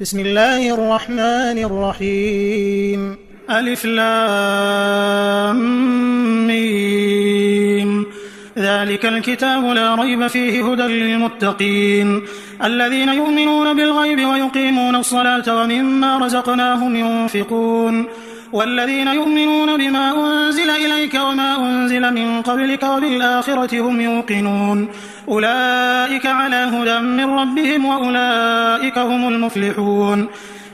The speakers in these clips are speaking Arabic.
بسم الله الرحمن الرحيم. ألف لام ميم. ذلك الكتاب لا ريب فيه هدى للمتقين الذين يؤمنون بالغيب ويقيمون الصلاة ومما رزقناهم ينفقون والذين يؤمنون بما أنزل إليك وما أنزل من قبلك وبالآخرة هم يوقنون أولئك على هدى من ربهم وأولئك هم المفلحون.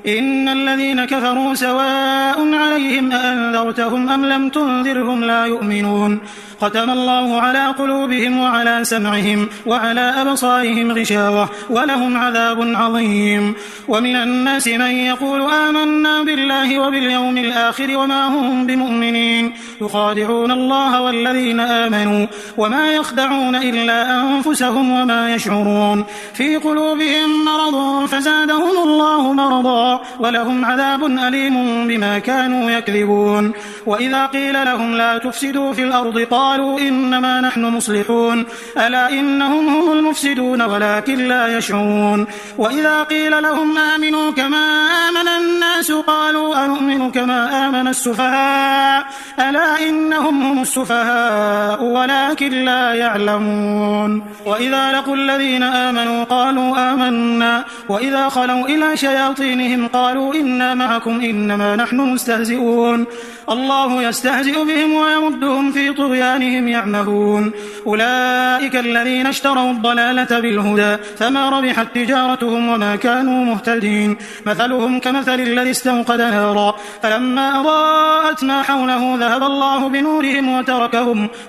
إن الذين كفروا سواء عليهم أأنذرتهم أم لم تنذرهم لا يؤمنون ختم الله على قلوبهم وعلى سمعهم وعلى أبصارهم غشاوة ولهم عذاب عظيم. ومن الناس من يقول آمنا بالله وباليوم الآخر وما هم بمؤمنين يخادعون الله والذين آمنوا وما يخدعون إلا أنفسهم وما يشعرون في قلوبهم مرض فزادهم الله مرضا ولهم عذاب أليم بما كانوا يكذبون. وإذا قيل لهم لا تفسدوا في الأرض قالوا إنما نحن مصلحون ألا إنهم هم المفسدون ولكن لا يشعرون. وإذا قيل لهم آمنوا كما آمن الناس قالوا أنؤمن كما آمن السفهاء ألا إنهم هم السفهاء ولكن لا يعلمون. وإذا لقوا الذين آمنوا قالوا آمنا وإذا خلوا إلى شياطينهم قالوا إنا معكم إنما نحن مستهزئون الله يستهزئ بهم ويمدهم في طغيانهم يعمهون. أولئك الذين اشتروا الضلالة بالهدى فما ربحت تجارتهم وما كانوا مهتدين. مثلهم كمثل الذي استوقد نارا فلما أضاءت ما حوله ذهب الله بنورهم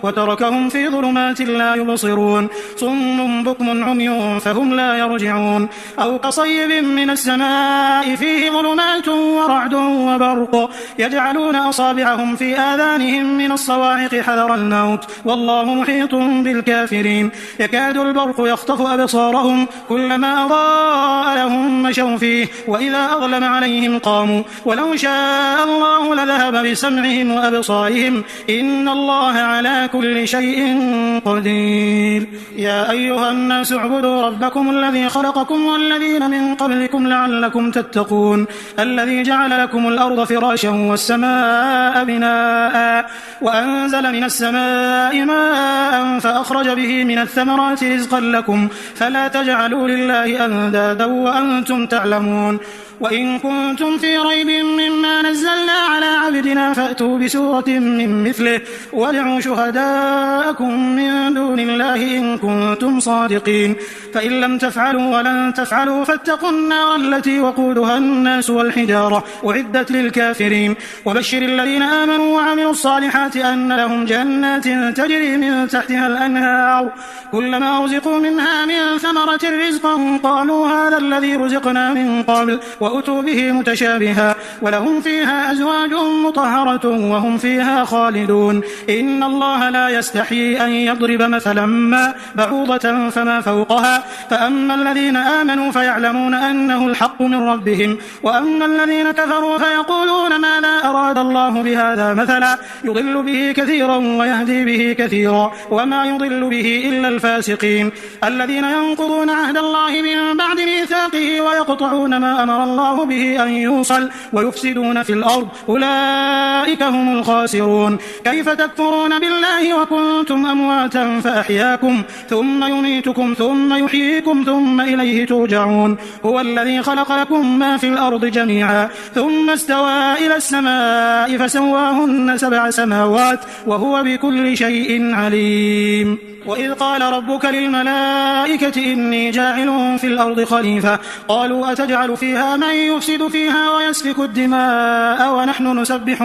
وتركهم في ظلمات لا يبصرون صم بكم عمي فهم لا يرجعون. أو كصيب من السماء فيه ظلمات ورعد وبرق يجعلون أصابعهم في آذانهم من الصواعق حذر الموت والله محيط بالكافرين. يكاد البرق يخطف أبصارهم كلما أضاء لهم مشوا فيه وإذا أظلم عليهم قاموا ولو شاء الله لذهب بسمعهم وأبصارهم إن الله على كل شيء قدير. يا أيها الناس اعبدوا ربكم الذي خلقكم والذين من قبلكم لعلكم تتقون الذي جعل لكم الأرض فراشا والسماء بناء وأنزل من السماء ماء فأخرج به من الثمرات رزقا لكم فلا تجعلوا لله أندادا وأنتم تعلمون. وإن كنتم في ريب مما نزلنا على عبدنا فأتوا بسورة من مثله وادعوا شهداءكم من دون الله إن كنتم صادقين فإن لم تفعلوا ولن تفعلوا فاتقوا النار التي وقودها الناس والحجارة أعدت للكافرين. وبشر الذين آمنوا وعملوا الصالحات أن لهم جنات تجري من تحتها الأنهار كلما رزقوا منها من ثمرة رزقا قالوا هذا الذي رزقنا من قبل وأتوا به متشابها ولهم فيها أزواج مطهرة وهم فيها خالدون. إن الله لا يستحيي أن يضرب مثلا ما بعوضة فما فوقها فأما الذين آمنوا فيعلمون أنه الحق من ربهم وأما الذين كفروا فيقولون ماذا أراد الله بهذا مثلا يضل به كثيرا ويهدي به كثيرا وما يضل به إلا الفاسقين الذين ينقضون عهد الله من بعد ميثاقه ويقطعون ما أمر الله به أن يوصل ويفسدون في الأرض أولئك هم الخاسرون. كيف تكفرون بالله وكنتم أمواتا فأحياكم ثم يميتكم ثم يحييكم ثم إليه ترجعون. هو الذي خلق لكم ما في الأرض جميعا ثم استوى إلى السماء فسواهن 7 سماوات وهو بكل شيء عليم. وإذ قال ربك للملائكة إني جاعل في الأرض خليفة قالوا أتجعل فيها من يفسد فيها ويسفك الدماء ونحن نسبح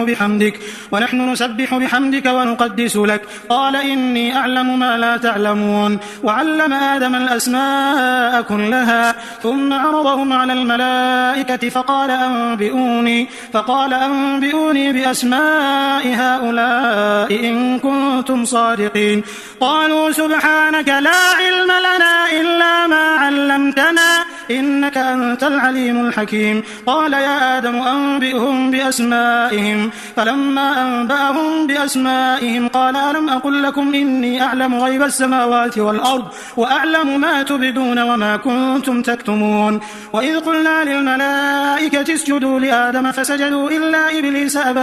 بحمدك ونقدس لك قال إني أعلم ما لا تعلمون. وعلم آدم الأسماء كلها ثم عرضهم على الملائكة فقال أنبئوني بأسماء هؤلاء إن كنتم صادقين. قالوا سبحانك لا علم لنا إلا ما علمتنا إنك أنت العليم الحكيم. قال يا آدم أنبئهم بأسمائهم. فلما أنبأهم بأسمائهم قال ألم أقل لكم إني أعلم غيب السماوات والأرض وأعلم ما تبدون وما كنتم تكتمون. وإذ قلنا للملائكة اسجدوا لآدم فسجدوا إلا إبليس أبى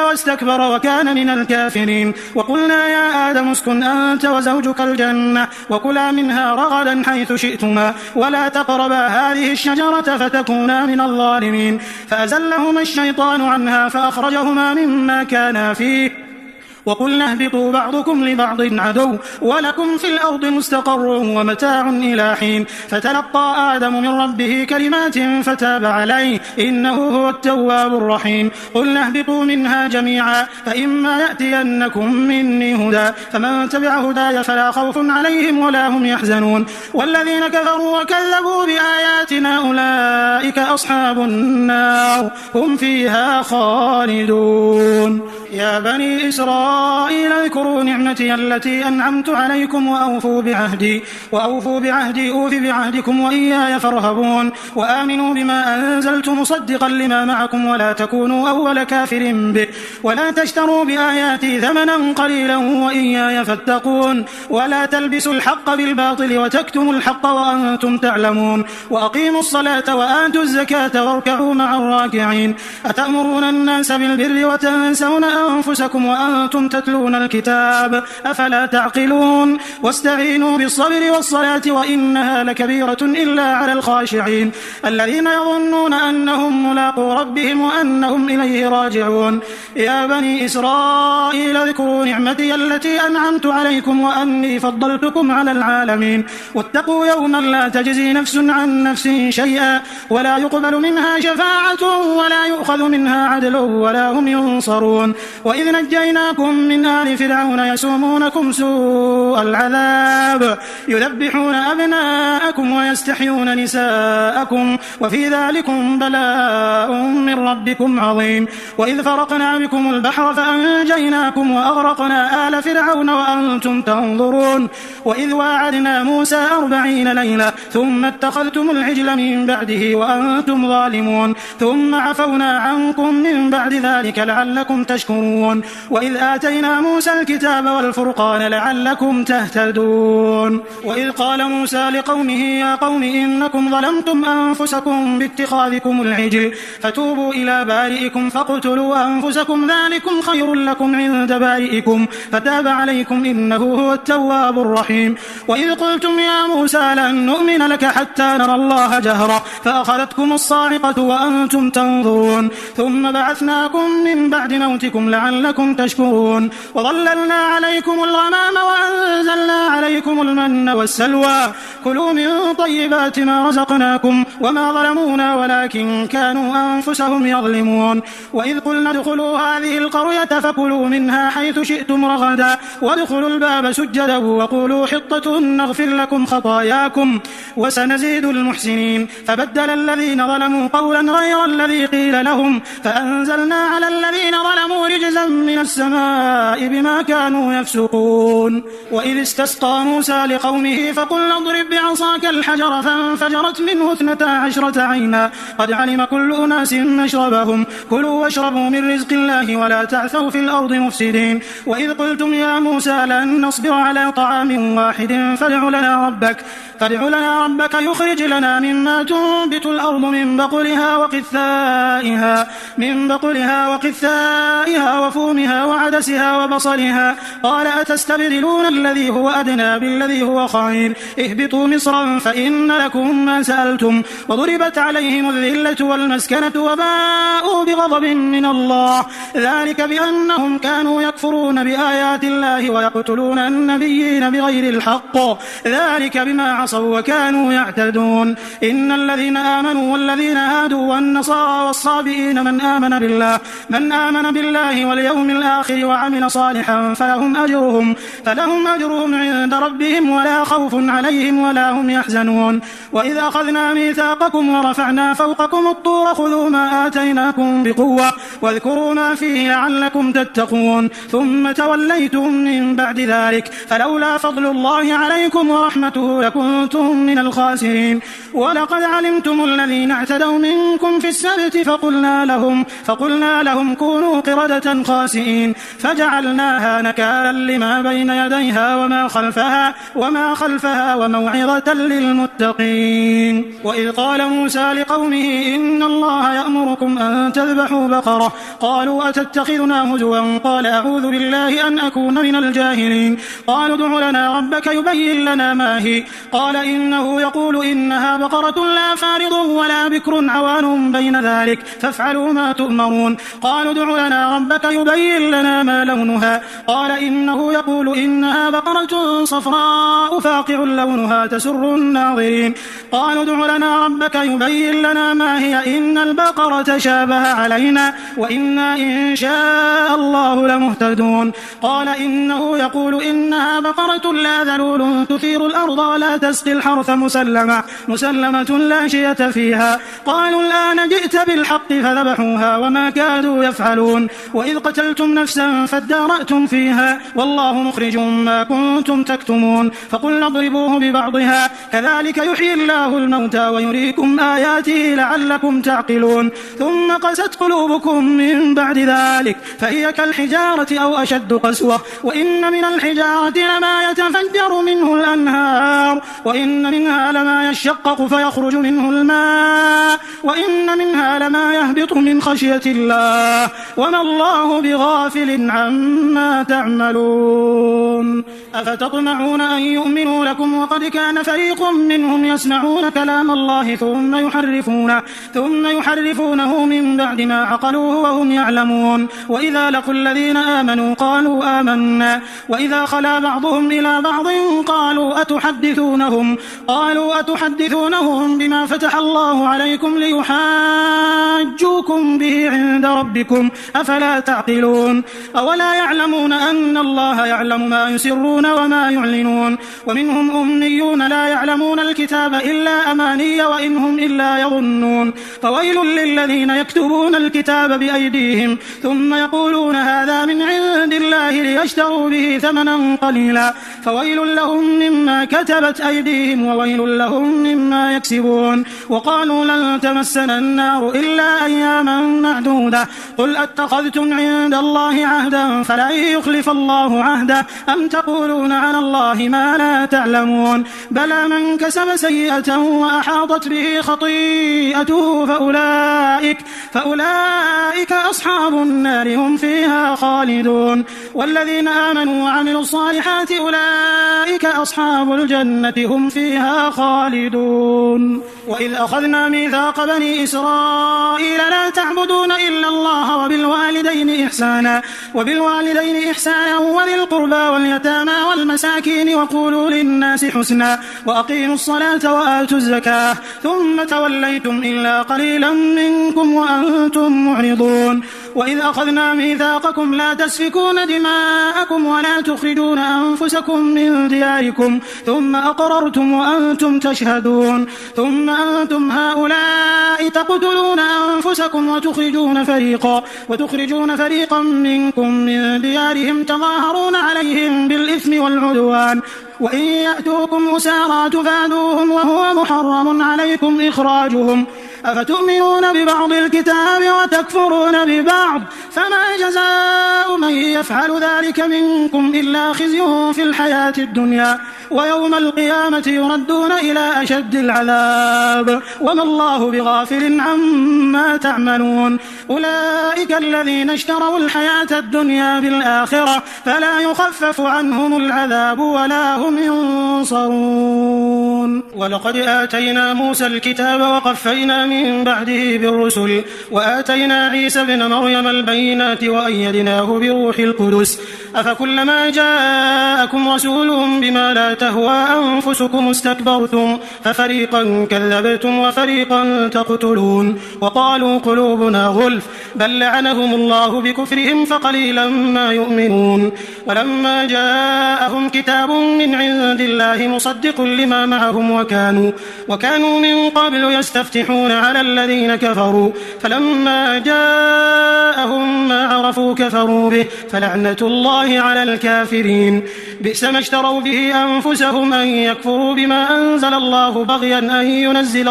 واستكبر وكان من الكافرين. وقلنا يا آدم اسكن أنت وزوجك الجنة وكلا منها رغدا حيث شئتما ولا تقربا هذه الشجرة فتكونا من الظالمين. فأزلهما الشيطان عنها فأخرجهما مما كانا فيه وقلنا اهبطوا بعضكم لبعض عدو ولكم في الأرض مستقر ومتاع إلى حين. فتلقى آدم من ربه كلمات فتاب عليه إنه هو التواب الرحيم. قلنا اهبطوا منها جميعا فإما يأتينكم مني هدى فمن تبع هداي فلا خوف عليهم ولا هم يحزنون. والذين كفروا وكذبوا بآياتنا أولئك أصحاب النار هم فيها خالدون. يا بني إسرائيل اذكروا نعمتي التي أنعمت عليكم وأوفوا بعهدي أوف بعهدكم وإياي فارهبون. وآمنوا بما أنزلت مصدقا لما معكم ولا تكونوا أول كافر به ولا تشتروا بآياتي ثمنا قليلا وإياي فاتقون. ولا تلبسوا الحق بالباطل وتكتموا الحق وأنتم تعلمون. وأقيموا الصلاة وآتوا الزكاة واركعوا مع الراكعين. أتأمرون الناس بالبر وتنسون أنفسكم وأنتم تتلون الكتاب أفلا تعقلون. واستعينوا بالصبر والصلاة وإنها لكبيرة إلا على الخاشعين الذين يظنون أنهم ملاقو ربهم وأنهم إليه راجعون. يا بني إسرائيل اذكروا نعمتي التي أنعمت عليكم وأني فضلتكم على العالمين. واتقوا يوما لا تجزي نفس عن نفس شيئا ولا يقبل منها شفاعة ولا يؤخذ منها عدل ولا هم ينصرون. وإذ نجيناكم من آل فرعون يسومونكم سوء العذاب يذبحون أبناءكم ويستحيون نساءكم وفي ذلكم بلاء من ربكم عظيم. وإذ فرقنا بكم البحر فأنجيناكم وأغرقنا آل فرعون وأنتم تنظرون. وإذ واعدنا موسى 40 ليلة ثم اتخذتم العجل من بعده وأنتم ظالمون ثم عفونا عنكم من بعد ذلك لعلكم تشكرون. وإذ آتينا موسى الكتاب والفرقان لعلكم تهتدون. وإذ قال موسى لقومه يا قوم إنكم ظلمتم أنفسكم باتخاذكم العجل فتوبوا إلى بارئكم فاقتلوا أنفسكم ذلكم خير لكم عند بارئكم فتاب عليكم إنه هو التواب الرحيم. وإذ قلتم يا موسى لن نؤمن لك حتى نرى الله جهرا فأخذتكم الصاعقة وأنتم تنظرون ثم بعثناكم من بعد موتكم لعلكم تشكرون. وظللنا عليكم الغمام وأنزلنا عليكم المن والسلوى كلوا من طيبات ما رزقناكم وما ظلمونا ولكن كانوا أنفسهم يظلمون. وإذ قلنا ادخلوا هذه القرية فكلوا منها حيث شئتم رغدا وادخلوا الباب سجدا وقولوا حطة نغفر لكم خطاياكم وسنزيد المحسنين. فبدل الذين ظلموا قولا غير الذي قيل لهم فأنزلنا على الذين ظلموا رجزا من السماء بما كانوا يفسقون. وإذ استسقى موسى لقومه فقلنا اضرب بعصاك الحجر فانفجرت منه 12 عينا قد علم كل أناس مشربهم كلوا واشربوا من رزق الله ولا تعثوا في الأرض مفسدين. وإذ قلتم يا موسى لن نصبر على طعام واحد فادع لنا ربك يخرج لنا مما تنبت الأرض من بقلها وقثائها وفومها وعدسها وبصلها قال أتستبدلون الذي هو أدنى بالذي هو خير اهبطوا مصرا فإن لكم ما سألتم وضربت عليهم الذلة والمسكنة وباءوا بغضب من الله ذلك بأنهم كانوا يكفرون بآيات الله ويقتلون النبيين بغير الحق ذلك بما عصوا وكانوا يعتدون. إن الذين آمنوا والذين هادوا والنصارى والصابئين من آمن بالله واليوم الآخر وعمل صالحا فلهم أجرهم عند ربهم ولا خوف عليهم ولا هم يحزنون. وإذ أخذنا ميثاقكم ورفعنا فوقكم الطور خذوا ما آتيناكم بقوة واذكروا ما فيه لعلكم تتقون ثم توليتم من بعد ذلك فلولا فضل الله عليكم ورحمته لكنتم من الخاسرين. ولقد علمتم الذين اعتدوا منكم في السبت فقلنا لهم كونوا قردة خاسئين فجعلناها نكالا لما بين يديها وما خلفها وموعظة للمتقين. وإذ قال موسى لقومه إن الله يأمركم أن تذبحوا بقرة قالوا أتتخذنا هزوا قال أعوذ بالله أن أكون من الجاهلين. قالوا ادع لنا ربك يبين لنا ما هي قال إنه يقول إنها بقرة لا فارض ولا بكر عوان بين ذلك فافعلوا ما تؤمرون. قالوا ادع لنا ربك يبين لنا ما لونها قال إنه يقول إنها بقرة صفراء فاقع لونها تسر الناظرين. قالوا ادع لنا ربك يبين لنا ما هي إن البقرة شابه علينا وإنا إن شاء الله لمهتدون. قال إنه يقول إنها بقرة لا ذلول تثير الأرض ولا تسقي الحرث مسلمة لا شية فيها. قالوا الآن جئت بالحق فذبحوها وما كادوا يفعلون. وإذ قتلتم نفسا فادارأتم فيها والله مخرج ما كنتم تكتمون. فقلنا اضربوه ببعضها كذلك يحيي الله الموتى ويريكم آياته لعلكم تعقلون. ثم قست قلوبكم من بعد ذلك فهي كالحجارة أو أشد قسوة وإن من الحجارة لما يتفجر منه الأنهار وإن منها لما يشقق فيخرج منه الماء وإن منها لما يهبط من خشية الله وما الله بغافل عما تعملون. أفتطمعون أن يؤمنوا لكم وقد كان فريق منهم يسمعون كلام الله ثم يحرفونه من بعد ما عقلوه وهم يعلمون. وإذا لقوا الذين آمنوا قالوا آمنا وإذا خلا بعضهم إلى بعض قالوا أتحدثونهم بما فتح الله عليكم ليحاجوكم به عند ربكم أفلا تعقلون. أولا يعلمون أن الله يعلم ما يسرون وما يعلنون. ومنهم أمنيون لا يعلمون الكتاب إلا أماني وإن هم إلا يظنون. فويل للذين يكتبون الكتاب بأيديهم ثم يقولون هذا من عند الله ليشتروا به ثمنا قليلا فويل لهم مما كتبت أيديهم وويل لهم مما يكسبون. وقالوا لن تمسنا النار إلا أياما معدودة قل أتخذتم عند الله عهدا فلن يخلف الله عهده أم تقولون على الله ما لا تعلمون. بلى من كسب سيئة وأحاطت به خطيئته فأولئك أصحاب النار هم فيها خالدون. والذين آمنوا وعملوا الصالحات أولئك أصحاب الجنة هم فيها خالدون. وإذ أخذنا ميثاق بني إسرائيل لا تعبدون إلا الله وبالوالدين إحسانا وذي القربى واليتامى والمساكين وقولوا للناس حسنا وأقيموا الصلاة وآتوا الزكاة ثم توليتم إلا قليلا منكم وأنتم معرضون. وإذ أخذنا ميثاقكم لا تسفكون دماءكم ولا تخرجون أنفسكم من دياركم ثم أقررتم وأنتم تشهدون ثم أنتم هؤلاء تقتلون أنفسكم وتخرجون فريقا منكم من ديارهم تظاهرون عليهم بالإثم والعدوان وإن يأتوكم أسارى تفادوهم وهو محرم عليكم إخراجهم أفتؤمنون ببعض الكتاب وتكفرون ببعض فما جزاء من يفعل ذلك منكم إلا خزي في الحياة الدنيا ويوم القيامة يردون إلى أشد العذاب وما الله بغافل عما تعملون. أولئك الذين اشتروا الحياة الدنيا بالآخرة فلا يخفف عنهم العذاب ولا هم ينصرون. ولقد آتينا موسى الكتاب وقفينا من بعده بالرسل وآتينا عيسى ابن مريم البينات وأيدناه بروح القدس أفكلما جاءكم رسول بما لا تهوى أنفسكم استكبرتم ففريقا كذبتم وفريقا تقتلون وقالوا قلوبنا غلف بل لعنهم الله بكفرهم فقليلا ما يؤمنون ولما جاءهم كتاب من عند الله مصدق لما معهم وكانوا من قبل يستفتحون على الذين كفروا فلما جاءهم ما عرفوا كفروا به فلعنة الله على الكافرين بئس ما اشتروا به أنفسهم أن يكفروا بما أنزل الله بغيا أن ينزل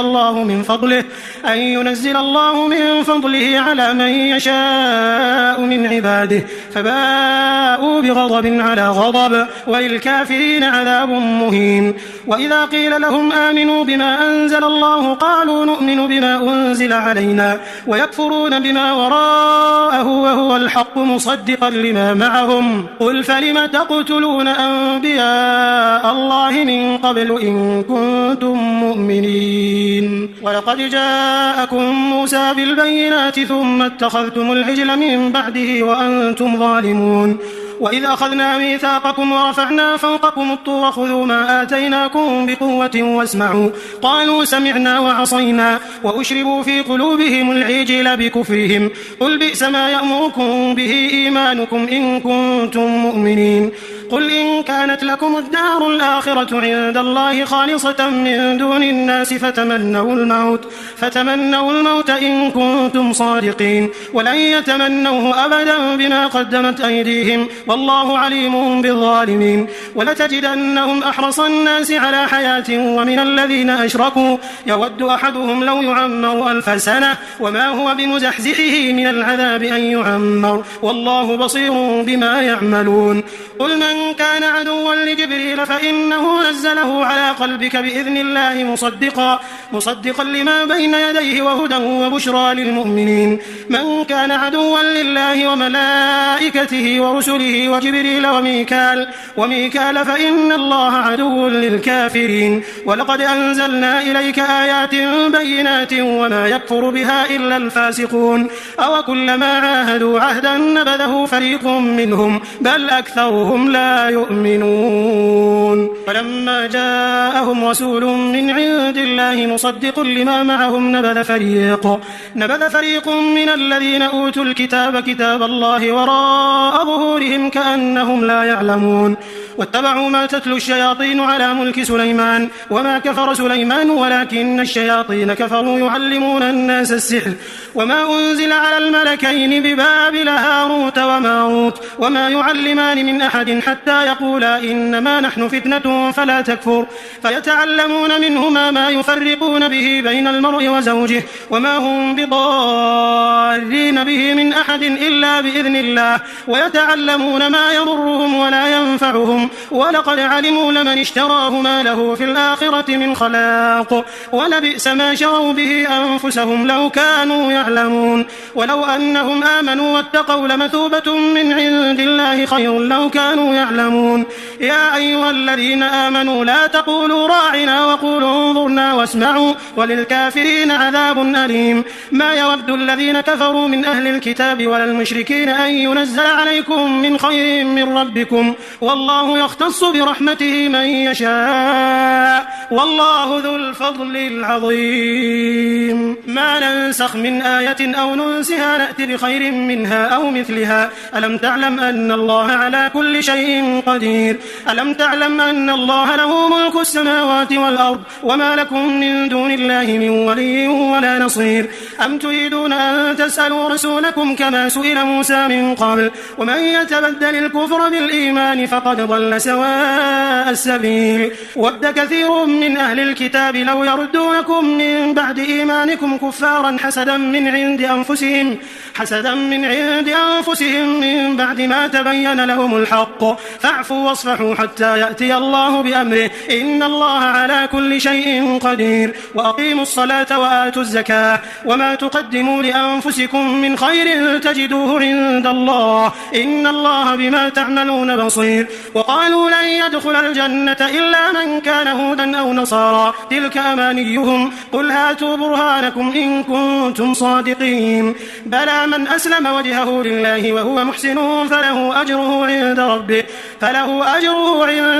الله من فضله على من يشاء من عباده فباءوا بغضب على غضب وللكافرين عذاب مهين وإذا قيل لهم آمنوا بما أنزل الله قالوا نؤمن بما أنزل علينا ويكفرون بما وراءه وهو الحق مصدقا لما معهم قل فلم تقتلون أنبياء الله من قبل إن كنتم مؤمنين ولقد جاءكم موسى بالبينات ثم اتخذتم العجل من بعده وأنتم ظالمون وإذ أخذنا ميثاقكم ورفعنا فوقكم الطور خذوا ما آتيناكم بقوة واسمعوا قالوا سمعنا وعصينا وأشربوا في قلوبهم العجل بكفرهم قل بئس ما يأمركم به إيمانكم إن كنتم مؤمنين قل إن كانت لكم الدار الآخرة عند الله خالصة من دون الناس فتمنوا الموت إن كنتم صادقين ولن يتمنوه أبدا بما قدمت أيديهم والله عليم بالظالمين ولتجدنهم أحرص الناس على حياة ومن الذين أشركوا يود أحدهم لو يعمر 1000 سنة وما هو بمزحزحه من العذاب أن يعمر والله بصير بما يعملون قل من كان عدوا لجبريل فإنه نزله على قلبك بإذن الله مصدقا لما بين يديه وهدى وبشرى للمؤمنين من كان عدوا لله وملائكته ورسله وجبريل وميكال فإن الله عدو للكافرين ولقد أنزلنا إليك آيات بينات وما يكفر بها إلا الفاسقون أو كلما عاهدوا عهدا نبذه فريق منهم بل أكثرهم لا يؤمنون ولما جاءهم رسول من عند الله مصدق لما معهم نبذ فريق من الذين أوتوا الكتاب كتاب الله وراء ظهورهم كأنهم لا يعلمون واتبعوا ما تتلو الشياطين على ملك سليمان وما كفر سليمان ولكن الشياطين كفروا يعلمون الناس السحر وما أنزل على الملكين ببابل هاروت وماروت وما يعلمان من أحد حتى يقولا إنما نحن فتنة فلا تكفر فيتعلمون منهما ما يفرقون به بين المرء وزوجه وما هم بضارين به من أحد إلا بإذن الله ويتعلمون ما يضرهم ولا ينفعهم ولقد علموا لمن اشتراه ما له في الآخرة من خلاق ولبئس ما شروا به أنفسهم لو كانوا يعلمون ولو أنهم آمنوا واتقوا لمثوبة من عند الله خير لو كانوا يعلمون يا أيها الذين آمنوا لا تقولوا راعنا وقولوا انظرنا واسمعوا وللكافرين عذاب أليم ما يود الذين كفروا من أهل الكتاب ولا المشركين أن ينزل عليكم من خير من ربكم والله يختص برحمته من يشاء والله ذو الفضل العظيم ما ننسخ من آية أو ننسها نأتي بخير منها أو مثلها ألم تعلم أن الله على كل شيء قدير ألم تعلم أن الله له ملك السماوات والأرض وما لكم من دون الله من ولي ولا نصير أم تريدون أن تسألوا رسولكم كما سئل موسى من قبل ومن يتبدل الكفر بالإيمان فقد ضل سواء السبيل ود كثير من أهل الكتاب لو يردونكم من بعد إيمانكم كفارا حسدا من عند أنفسهم من بعد ما تبين لهم الحق فاعفوا واصفحوا حتى يأتي الله بأمره إن الله على كل شيء قدير وأقيموا الصلاة وآتوا الزكاة وما تقدموا لأنفسكم من خير تجدوه عند الله إن الله بما تعملون بصير وقالوا لن يدخل الجنة إلا من كان هودا أو نصارى تلك أمانيهم قل هاتوا برهانكم إن كنتم صادقين بلى من أسلم وجهه لله وهو محسن فله أجره عند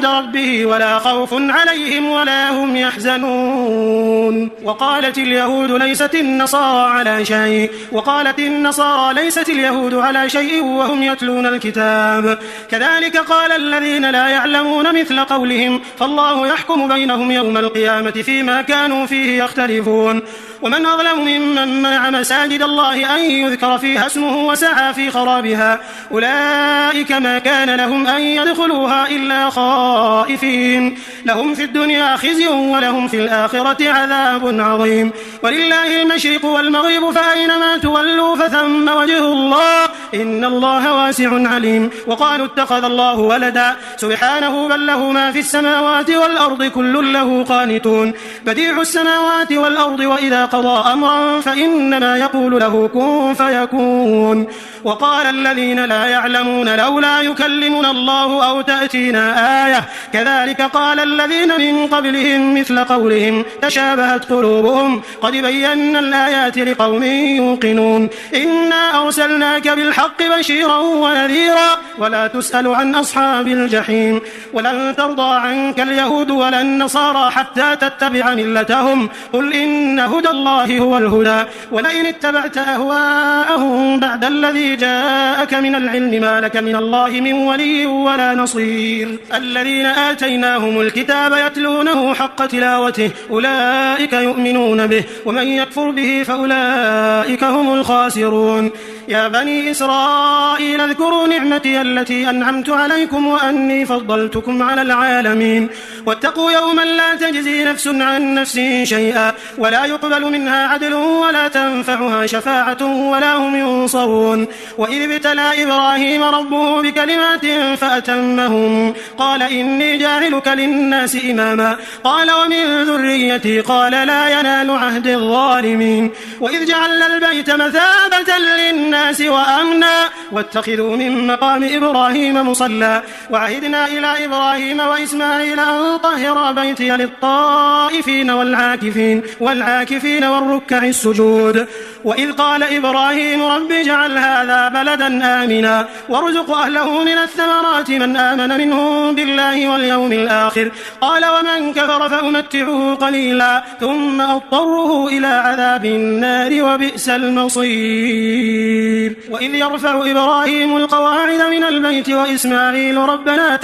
ربه ولا خوف عليهم ولا هم يحزنون. وقالت اليهود ليست النصارى على شيء وقالت النصارى ليست اليهود على شيء وهم يتلون الكتاب كذلك قال الذين لا يعلمون مثل قولهم فالله يحكم بينهم يوم القيامة فيما كانوا فيه يختلفون. ومن أظلم ممن منع مساجد الله أن يذكر فيها اسمه وسعى في خرابها أولئك ما كان لهم أن يدخلوها إلا خائفين لهم في الدنيا خزي ولهم في الآخرة عذاب عظيم ولله المشرق والمغرب فأينما تولوا فثم وجه الله إن الله واسع عليم. وقالوا اتخذ الله ولدا سبحانه بل له ما في السماوات والأرض كل له قانتون بديع السماوات والأرض وإذا قضى أمرا فإنما يقول له كن فيكون. وقال الذين لا يعلمون لولا يكلمنا الله أو تأتينا آية كذلك قال الذين من قبلهم مثل قولهم تشابهت قلوبهم قد بينا الآيات لقوم يوقنون إنا أرسلناك بالحق بشيرا ونذيرا ولا تسأل عن أصحاب الجحيم ولن ترضى عنك اليهود ولا النصارى حتى تتبع ملتهم قل إن هدى الله هو الهدى ولئن اتبعت أهواءهم بعد الذي جاءك من العلم ما لك من الله من ولي ولا نصير. الذين آتيناهم الكتاب يتلونه حق تلاوته أولئك يؤمنون به ومن يكفر به فأولئك هم الخاسرون. يا بني إسرائيل اذكروا نعمتي التي أنعمت عليكم وأني فضلتكم على العالمين واتقوا يوما لا تجزي نفس عن نفس شيئا ولا يقبل منها عدل ولا تنفعها شفاعة ولا هم ينصرون. وإذ ابتلى إبراهيم ربه بكلمات فأتمهم قال إني جاعلك للناس إماما قال ومن ذريتي قال لا ينال عهد الظالمين. وإذ جعلنا البيت مثابة للناس وأمنا واتخذوا من مقام إبراهيم مصلى وعهدنا إلى إبراهيم وإسماعيل أن طهر بيتي للطائفين والعاكفين والركع السجود. وإذ قال إبراهيم رب اجعل هذا بلدا آمنا وارزق أهله من الثمرات من آمن منهم بالله واليوم الآخر قال ومن كفر فأمتعه قليلا ثم أضطره إلى عذاب النار وبئس المصير. وإذ يرفع إبراهيم القواعد من البيت وإسماعيل ربنا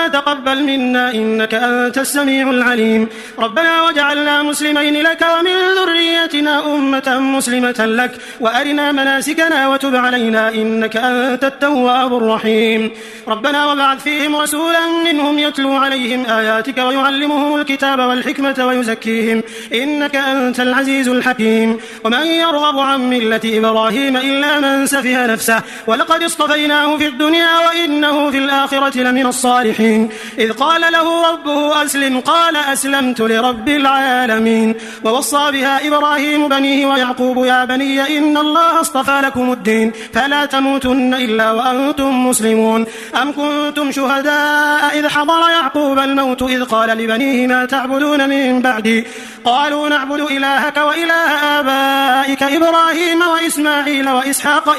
تقبل منا إنك أنت السميع العليم ربنا وجعلنا مسلمين لك ومن ذريتنا أمة مسلمة لك وأرنا مناسكنا وتب علينا إنك أنت التواب الرحيم. ربنا وابعث فيهم رسولا منهم يتلو عليهم آياتك ويعلمهم الكتاب والحكمة ويزكيهم إنك أنت العزيز الحكيم. ومن يرغب عن ملة إبراهيم إلا من سفه نفسه ولقد اصطفيناه في الدنيا وإنه في الآخرة لمن الصالحين. إذ قال له ربه أسلم قال أسلمت لرب العالمين. ووصى بها إبراهيم بنيه ويعقوب يا بني إن الله اصطفى لكم الدين فلا تموتن إلا وأنتم مسلمون. أم كنتم شهداء إذ حضر يعقوب الموت إذ قال لبنيه ما تعبدون من بعدي قالوا نعبد إلهك وإله آبائك إبراهيم وإسماعيل وإسحاق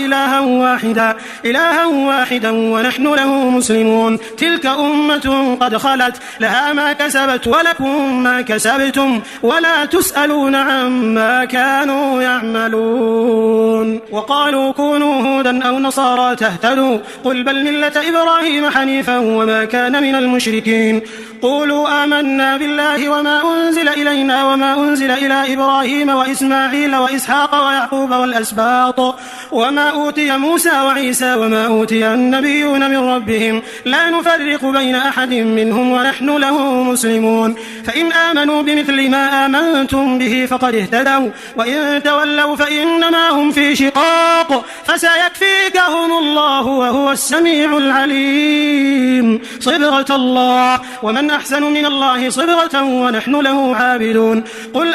إلها واحدا ونحن له مسلمون. تلك أمة قد خلت لها ما كسبت ولكم ما كسبتم ولا تسألون عما كانوا يعملون. وقالوا كونوا هودا أو نصارى تهتدوا قل بل ملة إبراهيم حنيفا وما كان من المشركين. قولوا آمنا بالله وما أنزل إلينا وما أنزل إلى إبراهيم وإسماعيل وإسحاق ويعقوب والأسباط وما أوتي موسى وعيسى وما أوتي النبيون من ربهم لا نفرق بين أحد منهم ونحن له مسلمون. فإن آمنوا بمثل ما آمنتم به فقد اهتدوا وإن تولوا فإنما هم في شقاق فسيكفيكهم الله وهو السميع العليم. صبغة الله ومن أحسن من الله صبغة ونحن له عابدون. قل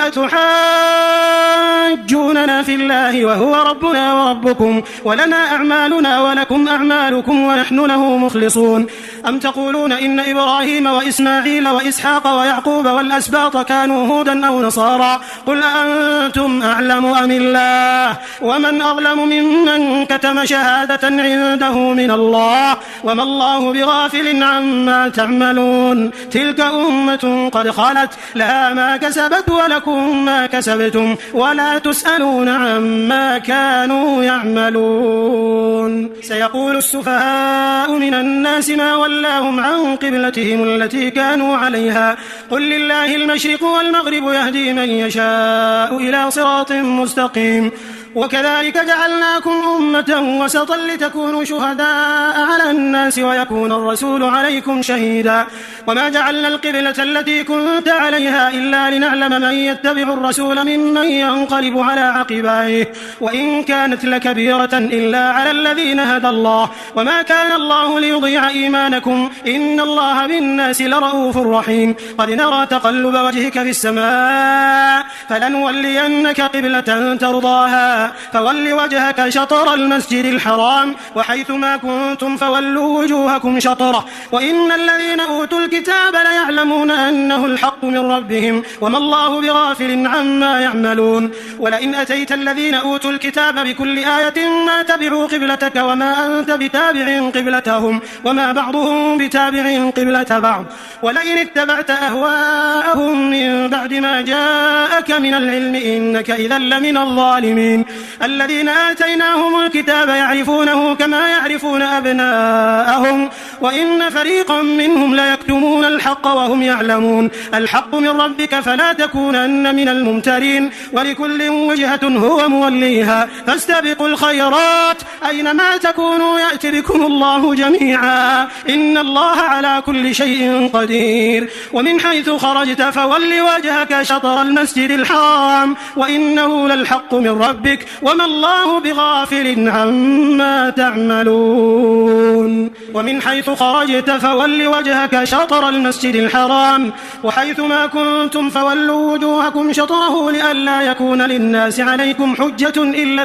أتحاجوننا في الله وهو ربنا وربكم ولنا أعمالنا ولكم أعمالكم ونحن له مخلصون. أم تقولون إن إبراهيم وإسماعيل وإسحاق ويعقوب والأسباط كانوا هودا أو نصارى قل أنتم أعلم أم الله ومن أظلم ممن كتم شهادة عنده من الله وما الله بغافل عما تعملون. تلك أمة قد خلت لها ما كسبت ولكم ما كسبتم ولا تسألون عما كانوا يعملون. سيقول السفهاء من الناس ما ولاهم عن قبلتهم التي كانوا عليها قل لله المشرق والمغرب يهدي من يشاء إلى صراط مستقيم. وكذلك جعلناكم أمة وسطا لتكونوا شهداء على الناس ويكون الرسول عليكم شهيدا. وما جعلنا القبلة التي كنت عليها إلا لنعلم من يتبع الرسول ممن ينقلب على عقبيه وإن كانت لكبيرة إلا على الذين هدى الله وما كان الله ليضيع إيمانكم إن الله بالناس لرؤوف رحيم. قد نرى تقلب وجهك في السماء فلنولينك قبلة ترضاها فول وجهك شطر المسجد الحرام وحيث ما كنتم فولوا وجوهكم شطره وإن الذين أوتوا الكتاب ليعلمون أنه الحق من ربهم وما الله بغافل عما يعملون. ولئن أتيت الذين أوتوا الكتاب بكل آية ما تبعوا قبلتك وما أنت بتابع قبلتهم وما بعضهم بتابع قبلة بعض ولئن اتبعت أهواءهم من بعد ما جاءك من العلم إنك إذا لمن الظالمين. الذين آتيناهم الكتاب يعرفونه كما يعرفون أبناءهم وإن فريقا منهم ليكتمون الحق وهم يعلمون. الحق من ربك فلا تكونن من الممترين ولكل وجهة هو موليها فاستبقوا الخيرات أينما تكونوا يأتي بكم الله جميعا إن الله على كل شيء قدير. ومن حيث خرجت فول وجهك شطر المسجد الحرام وإنه للحق من ربك وما الله بغافل عما تعملون. ومن حيث خرجت فول وجهك شطر المسجد الحرام وحيث ما كنتم فولوا وجوهكم شطره لئلا يكون للناس عليكم حجة إلا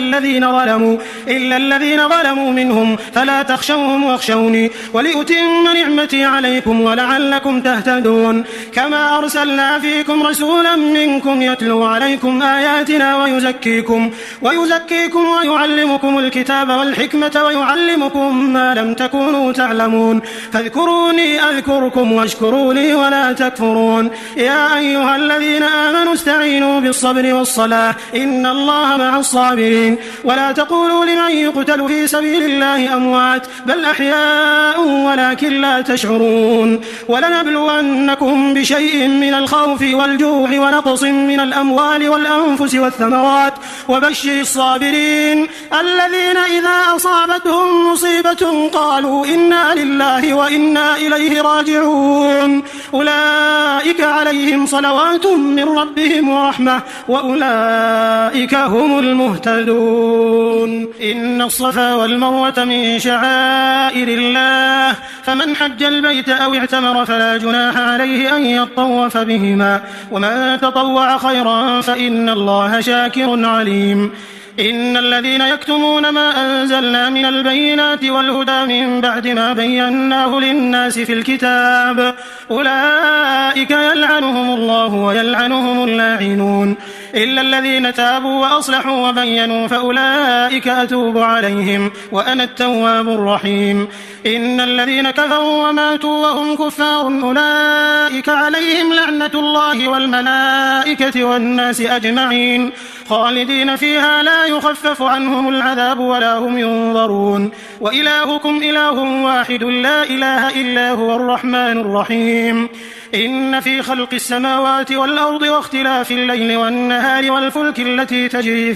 الذين ظلموا منهم فلا تخشوهم واخشوني ولأتم نعمتي عليكم ولعلكم تهتدون. كما أرسلنا فيكم رسولا منكم يتلو عليكم آياتنا ويزكيكم ويعلمكم الكتاب والحكمة ويعلمكم ما لم تكونوا تعلمون. فاذكروني أذكركم واشكروا لي ولا تكفرون. يا أيها الذين آمنوا استعينوا بالصبر والصلاة إن الله مع الصابرين. ولا تقولوا لمن يقتل في سبيل الله أموات بل أحياء ولكن لا تشعرون. ولنبلونكم بشيء من الخوف والجوع ونقص من الأموال والأنفس والثمرات وبشر الصابرين الذين إذا أصابتهم مصيبة قالوا إنا لله وإنا إليه راجعون أولئك عليهم صلوات من ربهم ورحمة وأولئك هم المهتدون. إن الصفا والمروة من شعائر الله فمن حج البيت أو اعتمر فلا جناح عليه أن يطوف بهما ومن تطوع خيرا فإن الله شاكر عليم. إن الذين يكتمون ما أنزلنا من البينات والهدى من بعد ما بيناه للناس في الكتاب أولئك يلعنهم الله ويلعنهم اللاعنون إلا الذين تابوا وأصلحوا وبينوا فأولئك أتوب عليهم وأنا التواب الرحيم. إن الذين كفروا وماتوا وهم كفار أولئك عليهم لعنة الله والملائكة والناس أجمعين خالدين فيها لا يخفف عنهم العذاب ولا هم ينظرون. وإلهكم إله واحد لا إله إلا هو الرحمن الرحيم. إن في خلق السماوات والأرض واختلاف الليل والنهار والفلك التي تجري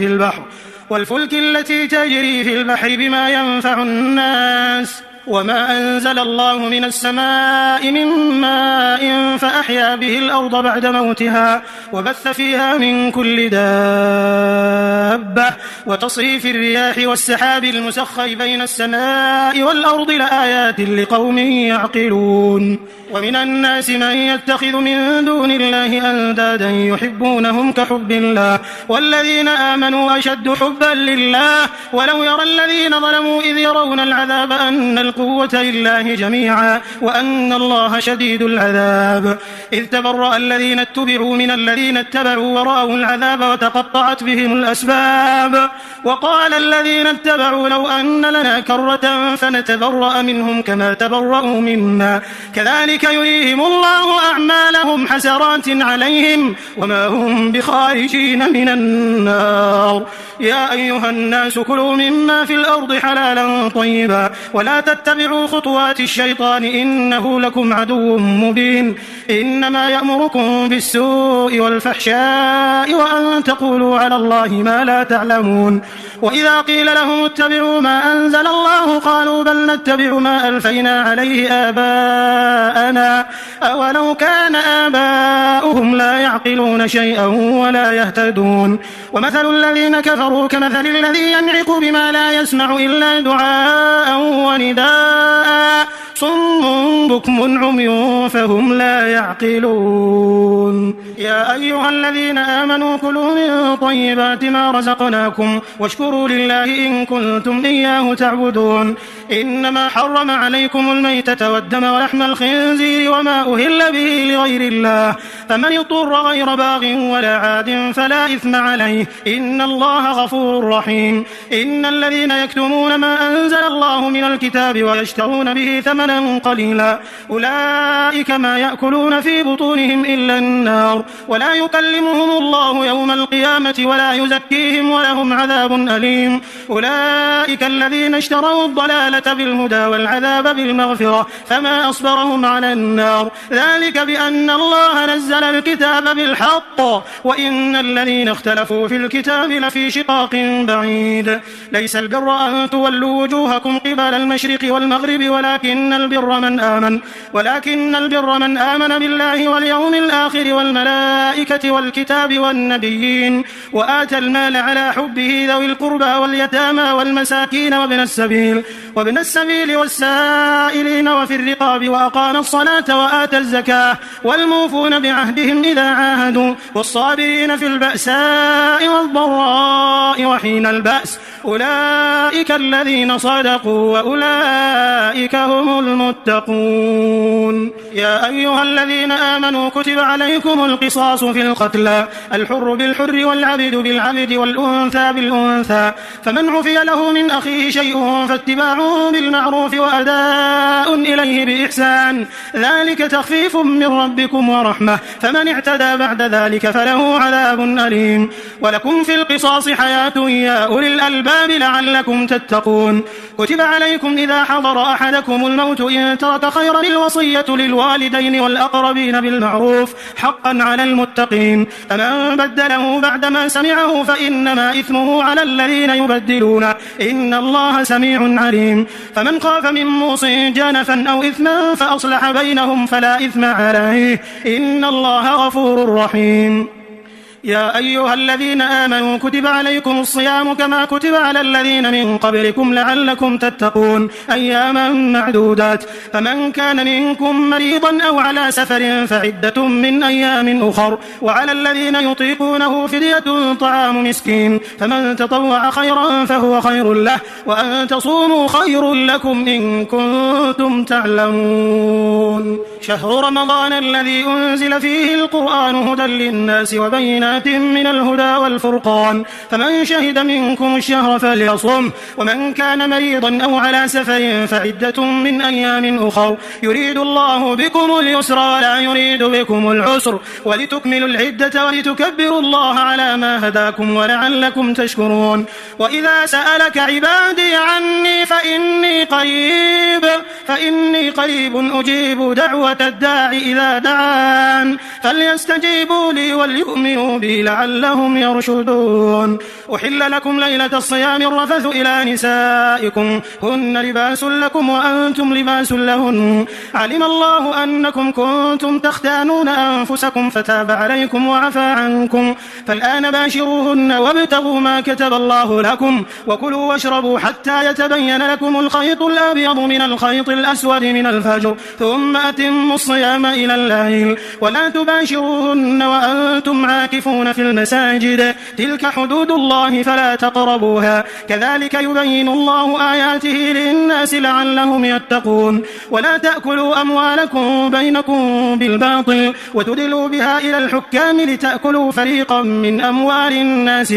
في البحر بما ينفع الناس وما أنزل الله من السماء من ماء فأحيا به الأرض بعد موتها وبث فيها من كل دابة وتصريف الرياح والسحاب المسخر بين السماء والأرض لآيات لقوم يعقلون ومن الناس من يتخذ من دون الله أندادا يحبونهم كحب الله والذين آمنوا أشد حبا لله ولو يرى الذين ظلموا إذ يرون العذاب أن القوة لله جميعا وأن الله شديد العذاب إذ تبرأ الذين اتبعوا من الذين اتبعوا ورأوا العذاب وتقطعت بهم الأسباب وقال الذين اتبعوا لو أن لنا كرة فنتبرأ منهم كما تبرأوا منا كذلك يريهم الله أعمالهم حسرات عليهم وما هم بخارجين من النار يا أيها الناس كلوا مما في الأرض حلالا طيبا ولا تتبعوا خطوات الشيطان إنه لكم عدو مبين إنما يأمركم بالسوء والفحشاء وأن تقولوا على الله ما لا تعلمون وإذا قيل لهم اتبعوا ما أنزل الله قالوا بل نتبع ما ألفينا عليه آباءنا أولو كان آباؤهم لا يعقلون شيئا ولا يهتدون ومثل الذين كفروا كمثل الذي ينعق بما لا يسمع إلا دعاء ونداء صم بكم عمي فهم لا يعقلون يا أيها الذين آمنوا كلوا من طيبات ما رزقناكم واشكروا لله إن كنتم إياه تعبدون إنما حرم عليكم الميتة والدم ولحم الخنزير وما أهل به لغير الله فمن اضطر غير باغ ولا عاد فلا إثم عليه إن الله غفور رحيم إن الذين يكتمون ما أنزل الله من الكتاب ويشترون به ثمنا قليلا أولئك ما يأكلون في بطونهم إلا النار ولا يكلمهم الله يوم القيامة ولا يزكيهم ولهم عذاب أليم أولئك الذين اشتروا الضلالة بالهدى والعذاب بالمغفرة فما أصبرهم على النار ذلك بأن الله نزل الكتاب بالحق وإن الذين اختلفوا في الكتاب لفي شقاق بعيد ليس البر أن تولوا وجوهكم قبل المشرق والمغرب ولكن البر من آمن بالله واليوم الآخر والملائكة والكتاب والنبيين وآتى المال على حبه ذوي القربى واليتامى والمساكين وابن السبيل والسائلين وفي الرقاب وأقام الصلاة وآتى الزكاة والموفون بعهدهم إذا عاهدوا والصابرين في البأساء والضراء وحين البأس أولئك الذين صدقوا وأولئك هم المتقون يا أيها الذين آمنوا كتب عليكم القصاص في القتلى الحر بالحر والعبد بالعبد والأنثى بالأنثى فمن عفي له من أخيه شيء فاتباع بالمعروف وأداء إليه بإحسان ذلك تخفيف من ربكم ورحمة فمن اعتدى بعد ذلك فله عذاب أليم ولكم في القصاص حياة يا أولي الألباب لعلكم تتقون كتب عليكم إذا حضر أحدكم الموت إن ترك خيرا الوصية للوالدين والأقربين بالمعروف حقا على المتقين فمن بدله بعدما سمعه فإنما إثمه على الذين يبدلون إن الله سميع عليم فمن خاف من موص جنفا أو إثما فأصلح بينهم فلا إثم عليه إن الله غفور رحيم يا أيها الذين آمنوا كتب عليكم الصيام كما كتب على الذين من قبلكم لعلكم تتقون أياما معدودات فمن كان منكم مريضا أو على سفر فعدة من أيام أخر وعلى الذين يطيقونه فدية طعام مسكين فمن تطوع خيرا فهو خير له وأن تصوموا خير لكم إن كنتم تعلمون شهر رمضان الذي أنزل فيه القرآن هدى للناس وبينات من الهدى والفرقان فمن شهد منكم الشهر فليصم ومن كان مريضا أو على سفر فعدة من أيام أخر يريد الله بكم اليسر ولا يريد بكم العسر ولتكملوا العدة ولتكبروا الله على ما هداكم ولعلكم تشكرون وإذا سألك عبادي عني فإني قريب أجيب دعوة الداع إذا دعان فليستجيبوا لي وليؤمنوا به لعلهم يرشدون. أحل لكم ليلة الصيام الرفث إلى نسائكم هن لباس لكم وأنتم لباس لهن علم الله أنكم كنتم تختانون أنفسكم فتاب عليكم وعفى عنكم فالآن باشروهن وابتغوا ما كتب الله لكم وكلوا واشربوا حتى يتبين لكم الخيط الأبيض من الخيط الأسود من الفجر ثم أتموا الصيام إلى الليل ولا تباشروهن وأنتم عاكفون في المساجد تلك حدود الله فلا تقربوها كذلك يبين الله آياته للناس لعلهم يتقون. ولا تأكلوا أموالكم بينكم بالباطل وتدلوا بها إلى الحكام لتأكلوا فريقا من أموال الناس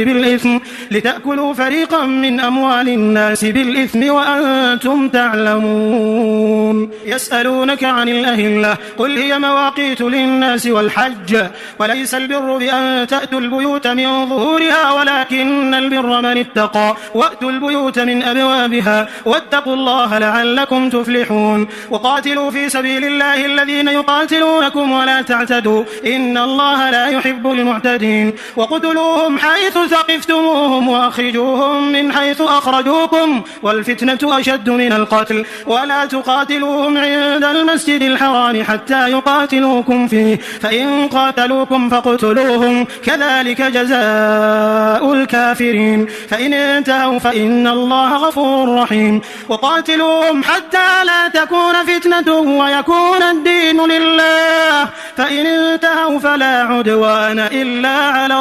بالإثم وأنتم تعلمون. يسألونك عن الأهلة قل هي مواقيت للناس والحج وليس البر بأن تأتوا البيوت من ظهورها ولكن البر من اتقى وأتوا البيوت من أبوابها واتقوا الله لعلكم تفلحون. وقاتلوا في سبيل الله الذين يقاتلونكم ولا تعتدوا إن الله لا يحب المعتدين. وقتلوهم حيث ثقفتموهم وأخرجوهم من حيث أخرجوكم والفتنة أشد من القتل ولا تقاتلوهم عند المسجد الحرام حتى يقاتلوكم فيه فإن قاتلوكم فاقتلوهم كذلك جزاء الكافرين فإن انتهوا فإن الله غفور رحيم. وقاتلوهم حتى لا تكون فتنة ويكون الدين لله فإن انتهوا فلا عدوان إلا على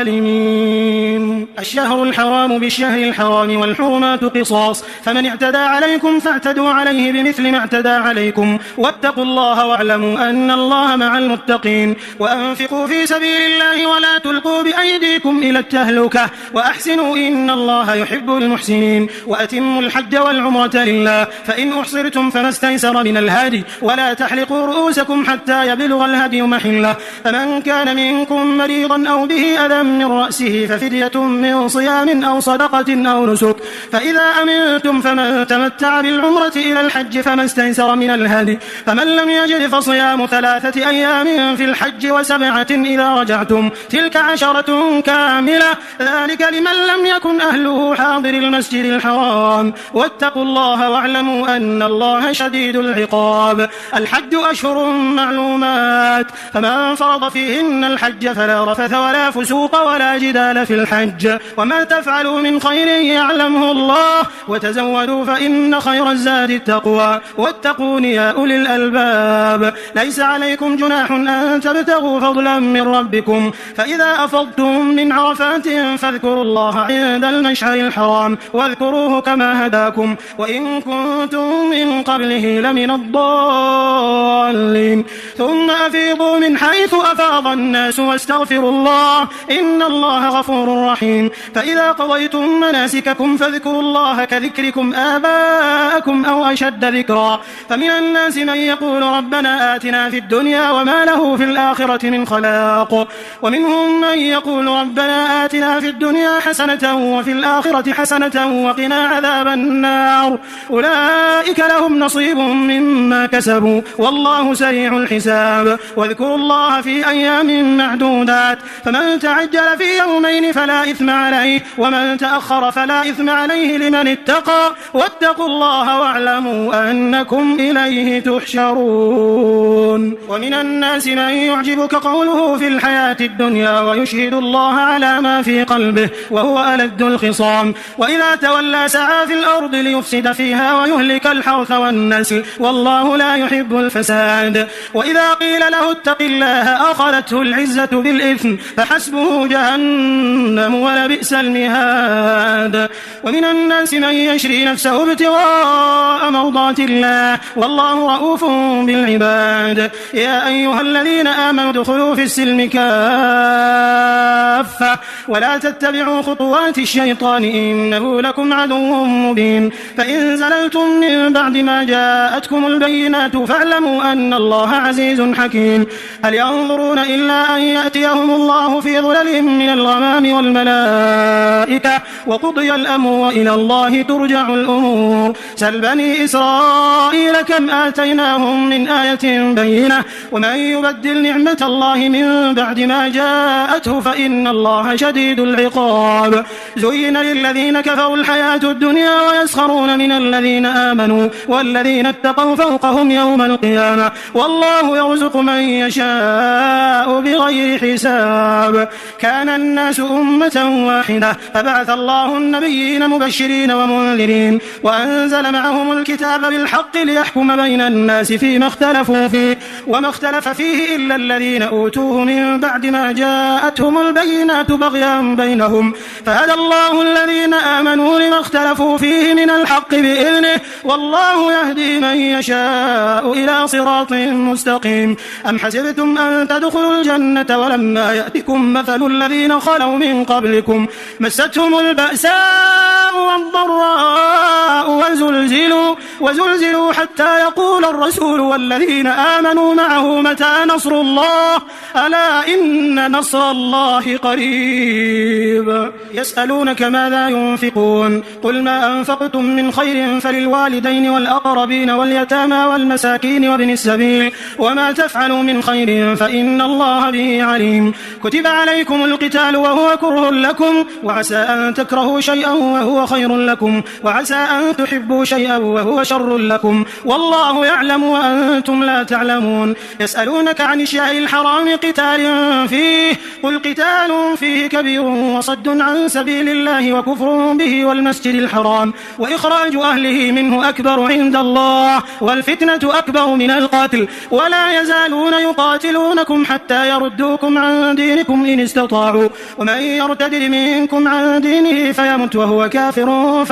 الظالمين. الشهر الحرام بالشهر الحرام والحرمات قصاص فمن اعتدى عليكم فاعتدوا عليه بمثل ما اعتدى عليكم واتقوا الله واعلموا أن الله مع المتقين. وأنفقوا في سبيل الله ولا تلقوا بأيديكم إلى التهلكة وأحسنوا إن الله يحب المحسنين. وأتموا الحج والعمرة لله فإن أحصرتم فما استيسر من الهدي ولا تحلقوا رؤوسكم حتى يبلغ الهدي محله فمن كان منكم مريضا أو به أذى من رأسه ففدية من صيام أو صدقة أو نسك فإذا أمنتم فمن تمتع بالعمرة إلى الحج فما استيسر من الهدي فمن لم يجد فصيام 3 أيام في الحج و7 إذا رجعتم تلك 10 كاملة ذلك لمن لم يكن أهله حاضر المسجد الحرام واتقوا الله واعلموا أن الله شديد العقاب. الحج أشهر معلومات فمن فرض فيهن الحج فلا رفث ولا فسوق ولا جدال في الحج وما تفعلوا من خير يعلمه الله وتزودوا فإن خير الزاد التقوى واتقون يا أولي الألباب. ليس عليكم جناح أن تبتغوا فضلا من ربكم فإذا أفضتم من عرفات فاذكروا الله عند المشعر الحرام واذكروه كما هداكم وإن كنتم من قبله لمن الضالين ثم أفيضوا من حيث أفاض الناس واستغفروا الله إن الله غفور رحيم. فإذا قضيتم مناسككم فاذكروا الله كذكركم آباءكم أو أشد ذكرا فمن الناس من يقول ربنا آتنا في الدنيا وما له في الآخرة من خلاق ومنهم من يقول ربنا آتنا في الدنيا حسنة وفي الآخرة حسنة وقنا عذاب النار أولئك لهم نصيب مما كسبوا والله سريع الحساب. واذكروا الله في أيام معدودات فمن تعجل في يومين فلا إثم عليه ومن تأخر فلا إثم عليه لمن اتقى واتقوا الله واعلموا أنكم إليه تحشرون. ومن الناس من يعجبك قوله في الحياة الدنيا ويشهد الله على ما في قلبه وهو ألد الخصام وإذا تولى سعى في الأرض ليفسد فيها ويهلك الحرث والنسل والله لا يحب الفساد. وإذا قيل له اتق الله أخذته العزة بالإثم فحسبه جهنم ولبئس المهاد. ومن الناس من يشري نفسه ابتغاء مرضات الله والله رؤوف بالعباد. يا أيها الذين آمنوا ادخلوا في السلم كافة كافة ولا تتبعوا خطوات الشيطان إنه لكم عدو مبين فإن زللتم من بعد ما جاءتكم البينات فاعلموا أن الله عزيز حكيم هل ينظرون إلا أن يأتيهم الله في ظلل من الغمام والملائكة وقضي الأمر وإلى الله ترجع الأمور سل بني إسرائيل كم آتيناهم من آية بينة ومن يبدل نعمة الله من بعد ما جاءته فإن الله شديد العقاب زين للذين كفروا الحياة الدنيا ويسخرون من الذين آمنوا والذين اتقوا فوقهم يوم القيامة والله يرزق من يشاء بغير حساب كان الناس أمة واحدة فبعث الله النبيين مبشرين ومنذرين وأنزل معهم الكتاب بالحق ليحكم بين الناس فيما اختلفوا فيه وما اختلف فيه إلا الذين أوتوه من بعد ما جاءتهم البينات بغيا بينهم فهدى الله الذين آمنوا لما اختلفوا فيه من الحق بإذنه والله يهدي من يشاء إلى صراط مستقيم أم حسبتم أن تدخلوا الجنة ولما يأتكم مثل الذين خلوا من قبلكم مستهم البأساء والضراء وزلزلوا حتى يقول الرسول والذين آمنوا معه متى نصر الله ألا إن نصر الله قريب يسألونك ماذا ينفقون قل ما أنفقتم من خير فللوالدين والأقربين واليتامى والمساكين وابن السبيل وما تفعلوا من خير فإن الله به عليم كتب عليكم القتال وهو كره لكم وعسى أن تكرهوا شيئا وهو خير لكم وعسى أن تحبوا شيئا وهو شر لكم والله يعلم وأنتم لا تعلمون يسألونك عن الشهر الحرام قتال فيه قل قتال فيه كبير وصد عن سبيل الله وكفر به والمسجد الحرام وإخراج أهله منه أكبر عند الله والفتنة أكبر من القتل ولا يزالون يقاتلونكم حتى يردوكم عن دينكم إن استطاعوا ومن يرتد منكم عن دينه فيمت وهو كافر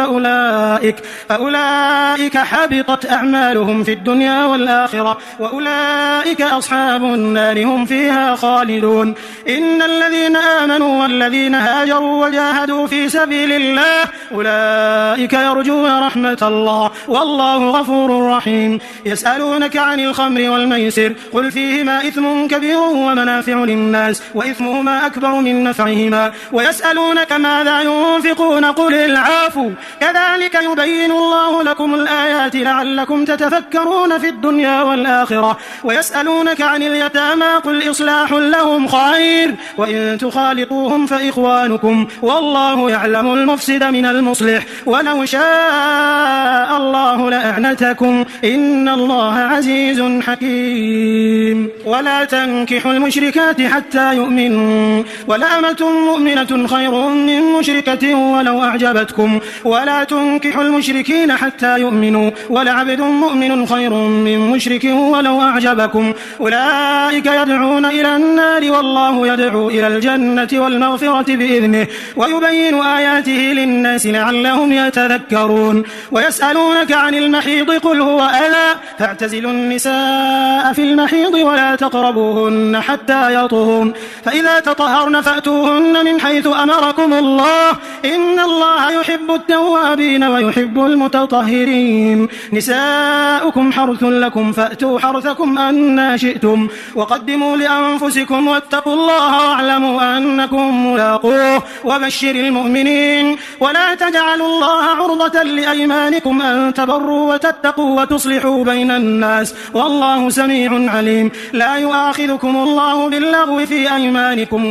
فأولئك حبطت أعمالهم في الدنيا والآخرة وأولئك أصحاب النار هم فيها خالدون إن الذين آمنوا والذين هاجروا وجاهدوا في سبيل الله أولئك يرجون رحمة الله والله غفور رحيم يسألونك عن الخمر والميسر قل فيهما إثم كبير ومنافع للناس وإثمهما أكبر من نفعهما ويسألونك ماذا ينفقون قل العفو كذلك يبين الله لكم الآيات لعلكم تتفكرون في الدنيا والآخرة ويسألونك عن اليتامى قل إصلاح لهم خير وإن تخالطوهم فإخوانكم والله يعلم المفسد من المصلح ولو شاء الله لأعنتكم إن الله عزيز حكيم ولا تنكحوا المشركات حتى يؤمنوا ولأمة مؤمنة خير من مشركة ولو أعجبتكم ولا تنكحوا المشركين حتى يؤمنوا ولعبد مؤمن خير من مشرك ولو أعجبكم أولئك يدعون إلى النار والله يدعو إلى الجنة والمغفرة بإذنه ويبين آياته للناس لعلهم يتذكرون ويسألونك عن المحيض قل هو أذى فاعتزلوا النساء في المحيض ولا تقربوهن حتى يطهرن فإذا تطهرن فأتوهن من حيث أمركم الله إن الله يحب التوابين ويحب المتطهرين نساؤكم حرث لكم فأتوا حرثكم أن شئتم وقدموا لأنفسكم واتقوا الله واعلموا أنكم ملاقوه وبشر المؤمنين ولا تجعلوا الله عرضة لأيمانكم أن تبروا وتتقوا وتصلحوا بين الناس والله سميع عليم لا يؤاخذكم الله باللغو في أيمانكم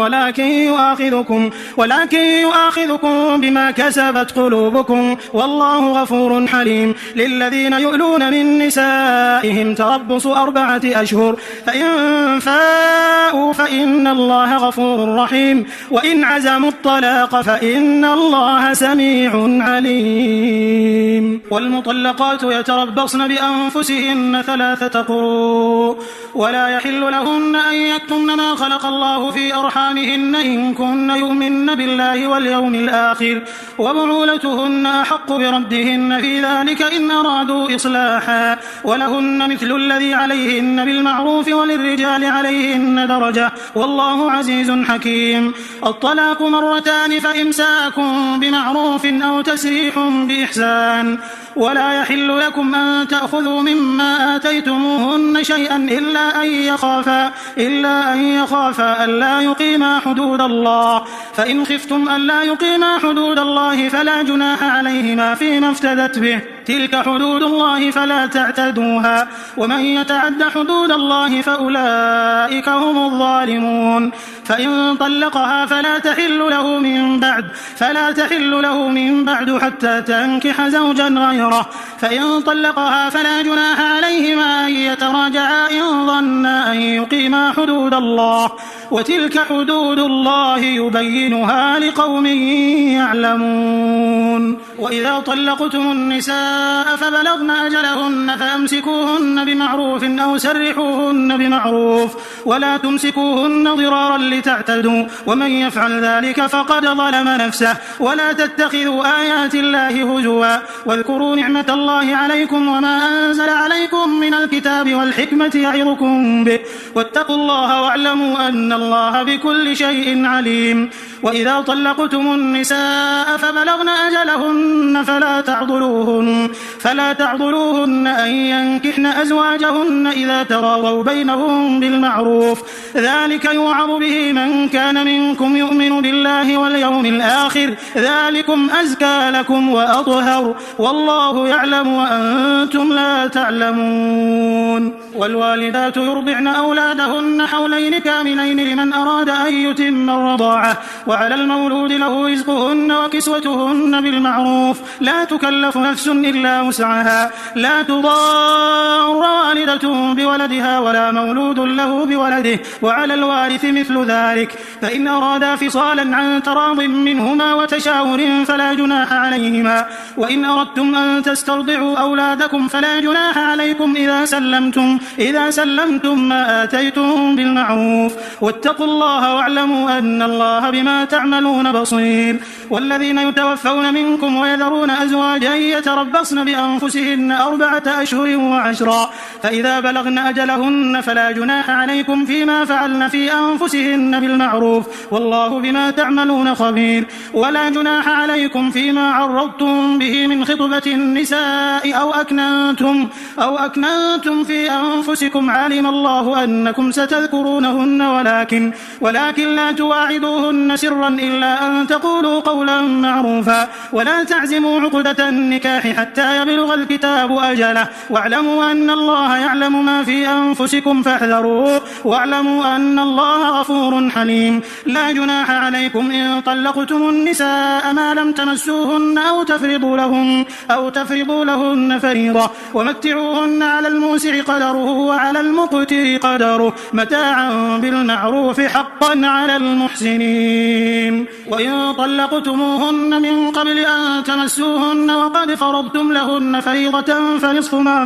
ولكن يؤاخذكم بما كسبت قلوبكم والله غفور حليم للذين يؤلون من نسائهم تربص 4 أشهر فإن فاءوا فإن الله غفور رحيم وإن عزموا الطلاق فإن الله سميع عليم والمطلقات يتربصن بأنفسهن 3 قروء ولا يحل لهن أن يكتمن ما خلق الله في أرحامهن إن كن يؤمن بالله واليوم الآخر وبعولتهن أحق بردهن في ذلك إن أرادوا إصلاحا ولهن مثل الذي عليهن بالمعروف وللرجال عليهن درجة والله عزيز حكيم الرجيم. الطلاق مرتان فإمساك بمعروف أو تسريح بإحسان. ولا يحل لكم أن تأخذوا مما آتيتموهن شيئا إلا أن يخافا ألا يقيما حدود الله، فإن خفتم ألا يقيما حدود الله فلا جناح عليهما فيما افتدت به، تلك حدود الله فلا تعتدوها، ومن يتعد حدود الله فأولئك هم الظالمون. فإن طلقها فلا تحل له من بعد حتى تنكح زوجا غيره، فإن طلقها فلا جناح عليهما أن يتراجعا إن ظنا أن يقيما حدود الله، وتلك حدود الله يبينها لقوم يعلمون. وإذا طلقتم النساء فبلغن أجلهن فأمسكوهن بمعروف أو سرحوهن بمعروف، ولا تمسكوهن ضرارا لتعتدوا، ومن يفعل ذلك فقد ظلم نفسه. ولا تتخذوا آيات الله هزوا، واذكروا نعمة الله عليكم وما أنزل عليكم من الكتاب والحكمة يعظكم به، واتقوا الله واعلموا أن الله بكل شيء عليم. وإذا طلقتم النساء فبلغن أجلهن فلا تعضلوهن أن ينكحن أزواجهن إذا تراضوا بينهم بالمعروف، ذلك يوعظ به من كان منكم يؤمن بالله واليوم الآخر، ذلكم أزكى لكم وأطهر، والله يعلم وأنتم لا تعلمون. والوالدات يرضعن أولادهن حولين كاملين لمن أراد أن يتم الرضاعة، وعلى المولود له رزقهن وكسوتهن بالمعروف، لا تكلف نفس إلا وسعها، لا تضار والدة بولدها ولا مولود له بولده، وعلى الوارث مثل ذلك، فإن أرادا فصالا عن تراض منهما وتشاور فلا جناح عليهما. وإن أردتم أن تسترضعوا أولادكم فلا جناح عليكم إذا سلمتم ما آتيتم بالمعروف، واتقوا الله واعلموا أن الله بما تعملون بصير. والذين يتوفون منكم ويذرون أزواجا يتربصن بأنفسهن 4 أشهر و10، فإذا بلغن أجلهن فلا جناح عليكم فيما فعلن في أنفسهن بالمعروف، والله بما تعملون خبير. ولا جناح عليكم فيما عرضتم به من خطبة النساء أو أكننتم في أنفسكم، علم الله أنكم ستذكرونهن ولكن لا تواعدوهن سرا إلا أن تقولوا قولا معروفا، ولا تعزموا عقدة النكاح حتى يبلغ الكتاب أجله، واعلموا أن الله يعلم ما في أنفسكم فاحذروه، واعلموا أن الله غفور حليم. لا جناح عليكم إن طلقتم النساء ما لم تمسوهن أو تفرضوا لهن فريضة، ومتعوهن على الموسع قدره وعلى المقتر قدره متاعا بالمعروف حقا على المحسنين. وإن طلقتموهن من قبل أن تمسوهن وقد فرضتم لهن فريضة فنصف ما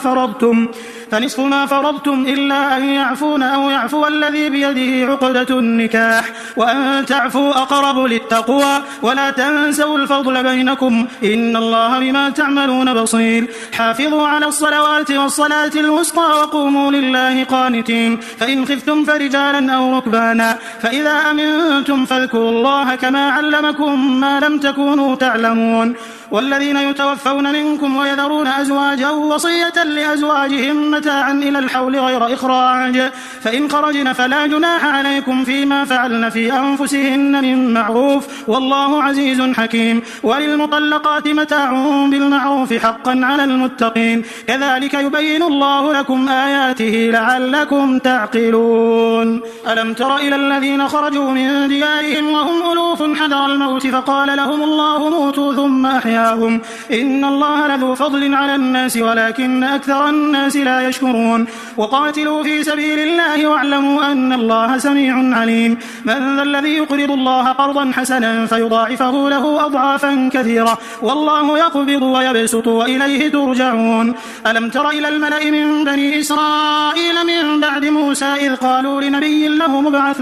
فرضتم إلا أن يعفون أو يعفو الذي بيده عقدة النكاح، وأن تعفوا أقرب للتقوى، ولا تنسوا الفضل بينكم، إن الله بما تعملون بصير. حافظوا على الصلوات والصلاة الوسطى وقوموا لله قانتين، فإن خفتم فرجالا أو ركبانا، فإذا أمنتم فاذكروا الله كما علمكم ما لم تكونوا تعلمون. والذين يتوفون منكم ويذرون أزواجا وصية لأزواجهم متاعا إلى الحول غير إخراج، فإن خرجن فلا جناح عليكم فيما فعلن في أنفسهن من معروف، والله عزيز حكيم. وللمطلقات متاع بالمعروف حقا على المتقين، كذلك يبين الله لكم آياته لعلكم تعقلون. ألم تر إلى الذين خرجوا من ديارهم وهم ألوف حذر الموت فقال لهم الله موتوا ثم أحياهم، إن الله لذو فضل على الناس ولكن أكثر الناس لا يشكرون. وقاتلوا في سبيل الله واعلموا أن الله سميع عليم. من ذا الذي يقرض الله قرضا حسنا فيضاعفه له أضعافا كثيرة، والله يقبض ويبسط وإليه ترجعون. ألم تر إلى الملأ من بني إسرائيل من بعد موسى إذ قالوا لنبي له مبعث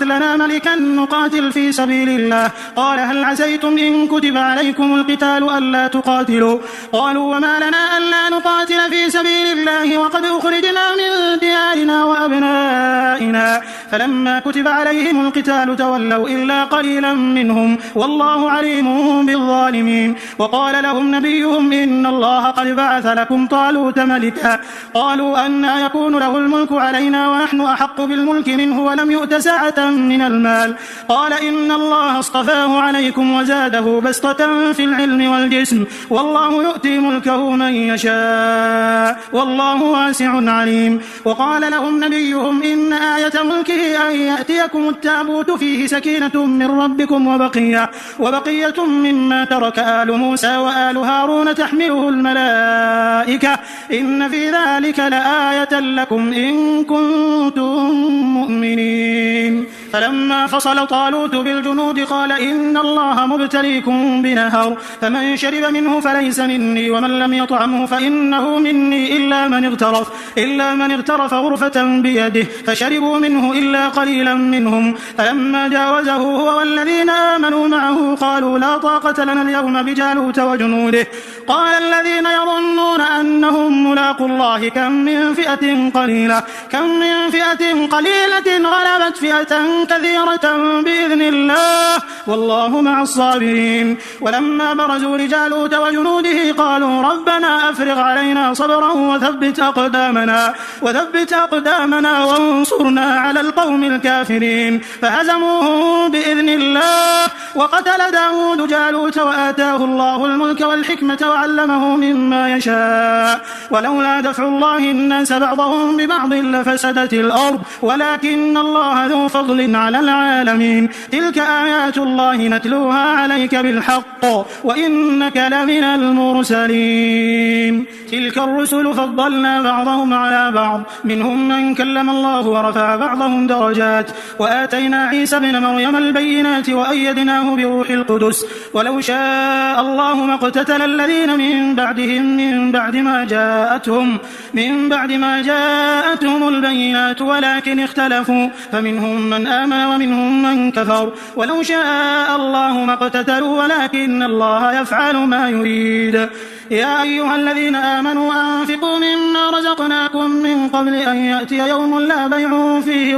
لنا ملكا نقاتل في سبيل الله، قال هل عسيتم إن كتب عليكم القتال ألا تقاتلوا؟ قالوا وما لنا ألا نقاتل في سبيل الله وقد أخرجنا من ديارنا وأبنائنا، فلما كتب عليهم القتال تولوا إلا قليلا منهم والله عليم بالظالمين. وقال لهم نبيهم إن الله قد بعث لكم طالوت ملكا قالوا أنى يكون له الملك علينا ونحن أحق بالملك منه ولم يؤت سعة من المال قال إن الله اصطفاه عليكم وزاده بسطة في العلم والجسم والله يؤتي ملكه من يشاء والله واسع عليم. وقال لهم نبيهم إن آية ملكه أن يأتيكم التابوت فيه سكينة من ربكم وبقية مما ترك آل موسى وآل هارون تحمله الملائكة إن في ذلك لآية لكم إن كنتم مؤمنين. فلما فصل طالوت بالجنود قال إن الله مبتليكم بنهر فمن شرب منه فليس مني ومن لم يطعمه فإنه مني إلا من اغترف غرفة بيده فشربوا منه إلا قليلا منهم. فلما جاوزه هو والذين آمنوا معه قالوا لا طاقة لنا اليوم بجالوت وجنوده قال الذين يظنون أنهم ملاقوا الله كم من فئة قليلة غلبت فئة كثيرة بإذن الله والله مع الصابرين. ولما برزوا لجالوت وجنوده قالوا ربنا أفرغ علينا صبرا وثبت أقدامنا وانصرنا على القوم الكافرين فهزموهم بإذن الله. وقتل داود جالوت وآتاه الله الملك والحكمة وعلمه مما يشاء ولولا دفع الله الناس بعضهم ببعض لفسدت الأرض ولكن الله ذو فضل على العالمين. تلك آيات الله نتلوها عليك بالحق وإنك لمن المرسلين. تلك الرسل فضلنا بعضهم على بعض منهم من كلم الله ورفع بعضهم درجات وآتينا عيسى ابن مريم البينات وأيدناه بروح القدس ولو شاء الله ما اقتتل الذين من بعدهم من بعد ما جاءتهم البينات ولكن اختلفوا فمنهم من آمن ومنهم من كفر ولو شاء الله ما اقتتلوا ولكن الله يفعل ما يريد. يا أيها الذين آمنوا أنفقوا مما رزقناكم من قبل أن يأتي يوم لا بيع فيه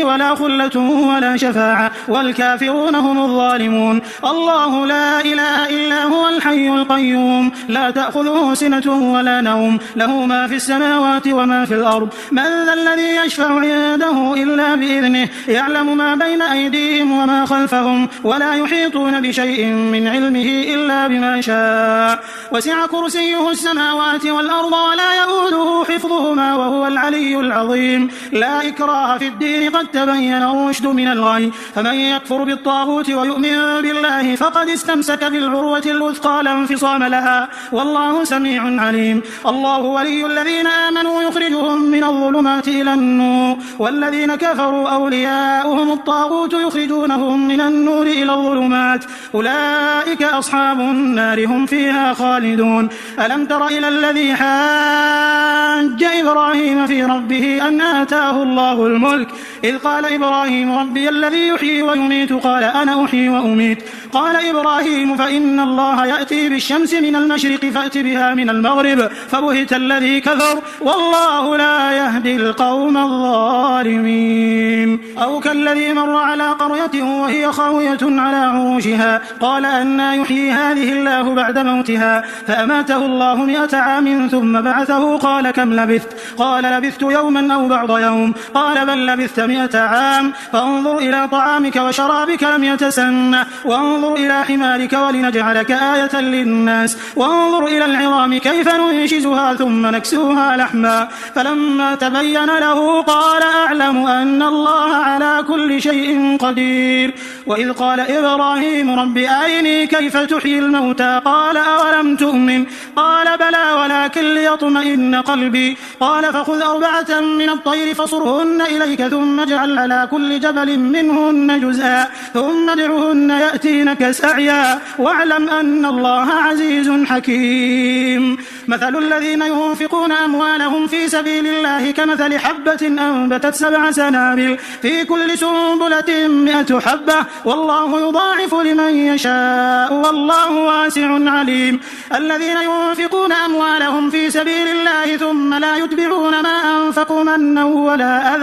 ولا خلة ولا شفاعة والكافرون هم الظالمون. الله لا إله إلا هو الحي القيوم لا تأخذه سنة ولا نوم له ما في السماوات وما في الأرض من ذا الذي يشفع عنده إلا بإذنه يعلم ما بين أيديهم وما خلفهم ولا يحيطون بشيء من علمه إلا بما شاء وسع كرسيه السماوات والأرض ولا يؤوده حفظهما وهو العلي العظيم. لا إكراه في الدين قد تبين الرشد من الغي فمن يكفر بالطاغوت ويؤمن بالله فقد استمسك بالعروة الوثقى لا انفصام لها والله سميع عليم. الله ولي الذين آمنوا يخرجهم من الظلمات إلى النور والذين كفروا أولياؤهم الطاغوت يخرجونهم من النور إلى الظلمات أولئك أصحاب النار هم فيها خالدون. ألم تر إلى الذي حاج إبراهيم في ربه أن آتاه الله الملك إذ قال إبراهيم ربي الذي يحيي ويميت قال أنا أحيي وأميت قال إبراهيم فإن الله يأتي بالشمس من المشرق فأت بها من المغرب فبهت الذي كفر والله لا يهدي القوم الظالمين. أو كالذي مر على قرية وهي خاوية على عروشها قال أنى يحيي هذه الله بعد موتها فأماته الله 100 عام ثم بعثه قال كم لبثت قال لبثت يوما أو بعض يوم قال بل لبثت 100 عام فانظر إلى طعامك وشرابك لم يتسنه وانظر إلى حمارك ولنجعلك آية للناس وانظر إلى العظام كيف ننشزها ثم نكسوها لحما فلما تبين له قال أعلم أن الله على كل شيء قدير. وإذ قال إبراهيم رب أرني كيف تحيي الموتى قال أولم تؤمن قال بلى ولكن ليطمئن قلبي قال فخذ 4 من الطير فصرهن إليك ثم اجعل على كل جبل منهن جزءا ثم ادعهن يأتينك سعيا واعلم أن الله عزيز حكيم. مثل الذين ينفقون أموالهم في سبيل الله كمثل حبة أنبتت 7 سنابل في كل كل سنبلة 100 حبة والله يضاعف لمن يشاء والله واسع عليم. الذين ينفقون أموالهم في سبيل الله ثم لا يتبعون ما أنفقوا منا ولا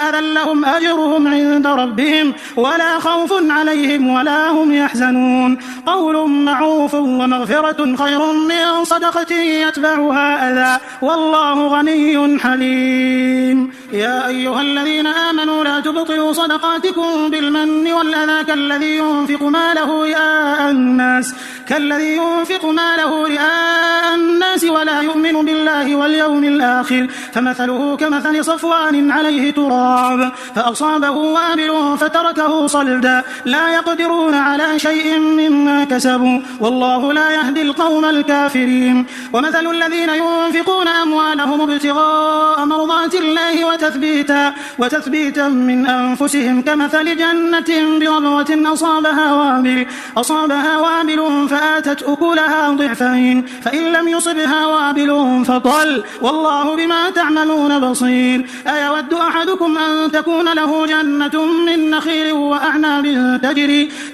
أذى لهم أجرهم عند ربهم ولا خوف عليهم ولا هم يحزنون. قول معروف ومغفرة خير من صدقة يتبعها أذى والله غني حليم. يا أيها الذين آمنوا لا تبطلوا صدقاتكم بالمن والأذى كالذي ينفق ماله رئاء الناس ولا يؤمن بالله واليوم الآخر فمثله كمثل صفوان عليه تراب فأصابه وابل فتركه صلدا لا يقدرون على شيء مما كسبوا والله لا يهدي القوم الكافرين. ومثل الذين ينفقون أموالهم ابتغاء مرضات الله وتثبيتا من أنفسهم كمثل جنة بربوة أصابها وابل فآتت أكلها ضعفين فإن لم يصبها وابل فطل والله بما تعملون بصير. أيود أحدكم أن تكون له جنة من نخيل وأعناب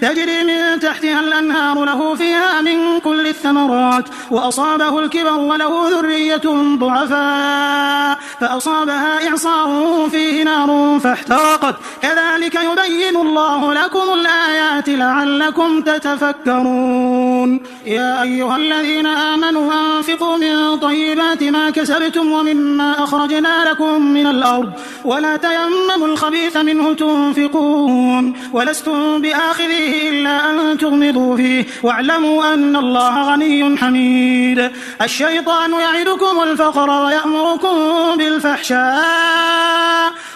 تجري من تحتها الأنهار له فيها من كل الثمرات وأصابه الكبر وله ذرية ضعفاء فأصابها إعصار فيه نار فاحترقت كذلك يبين الله لكم الآيات لعلكم تتفكرون. يا أيها الذين آمنوا أنفقوا من طيبات ما كسبتم ومما أخرجنا لكم من الأرض ولا تيمموا الخبيث منه تنفقون ولستم بآخذه إلا أن تغمضوا فيه واعلموا أن الله غني حميد. الشيطان يعدكم الفقر ويأمركم بالفحشاء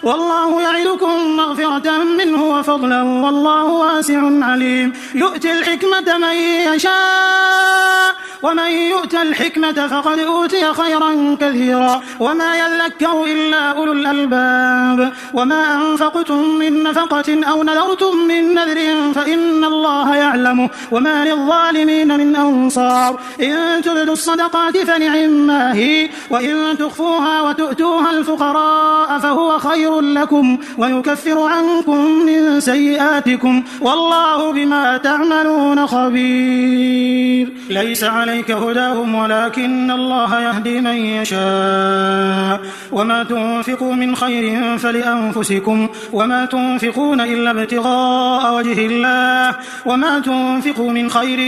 والله يعدكم مغفرة منه وفضلا والله واسع عليم. يؤتي الحكمة من يشاء ومن يؤت الحكمة فقد أوتي خيرا كثيرا وما يذكر إلا أولو الألباب. وما أنفقتم من نفقة أو نذرتم من نذر فإن الله يعلمه وما للظالمين من أنصار. إن تبدوا الصدقات فنعما هي وإن تخفوها وتؤتوها الفقراء فهو خير لكم ويكفر عنكم من سيئاتكم والله بما تعملون خبير. ليس عليك هداهم ولكن الله يهدي من يشاء وما تنفقوا من خير فلأنفسكم وما تنفقون إلا ابتغاء وجه الله وما تنفقوا من خير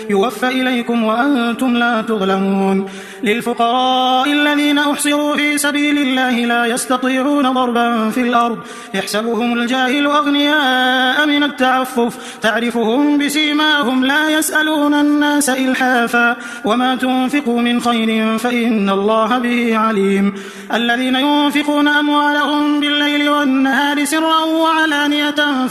يوفى إليكم وأنتم لا تظلمون. للفقراء الذين أحصروا في سبيل الله لا يستطيعون ضربا في الأرض يحسبهم الجاهل أغنياء من التعفف تعرفهم بسيماهم لا يسألون الناس إلحافا وما تنفقوا من خير فإن الله به عليم. الذين ينفقون أموالهم بالليل والنهار سرا وعلانية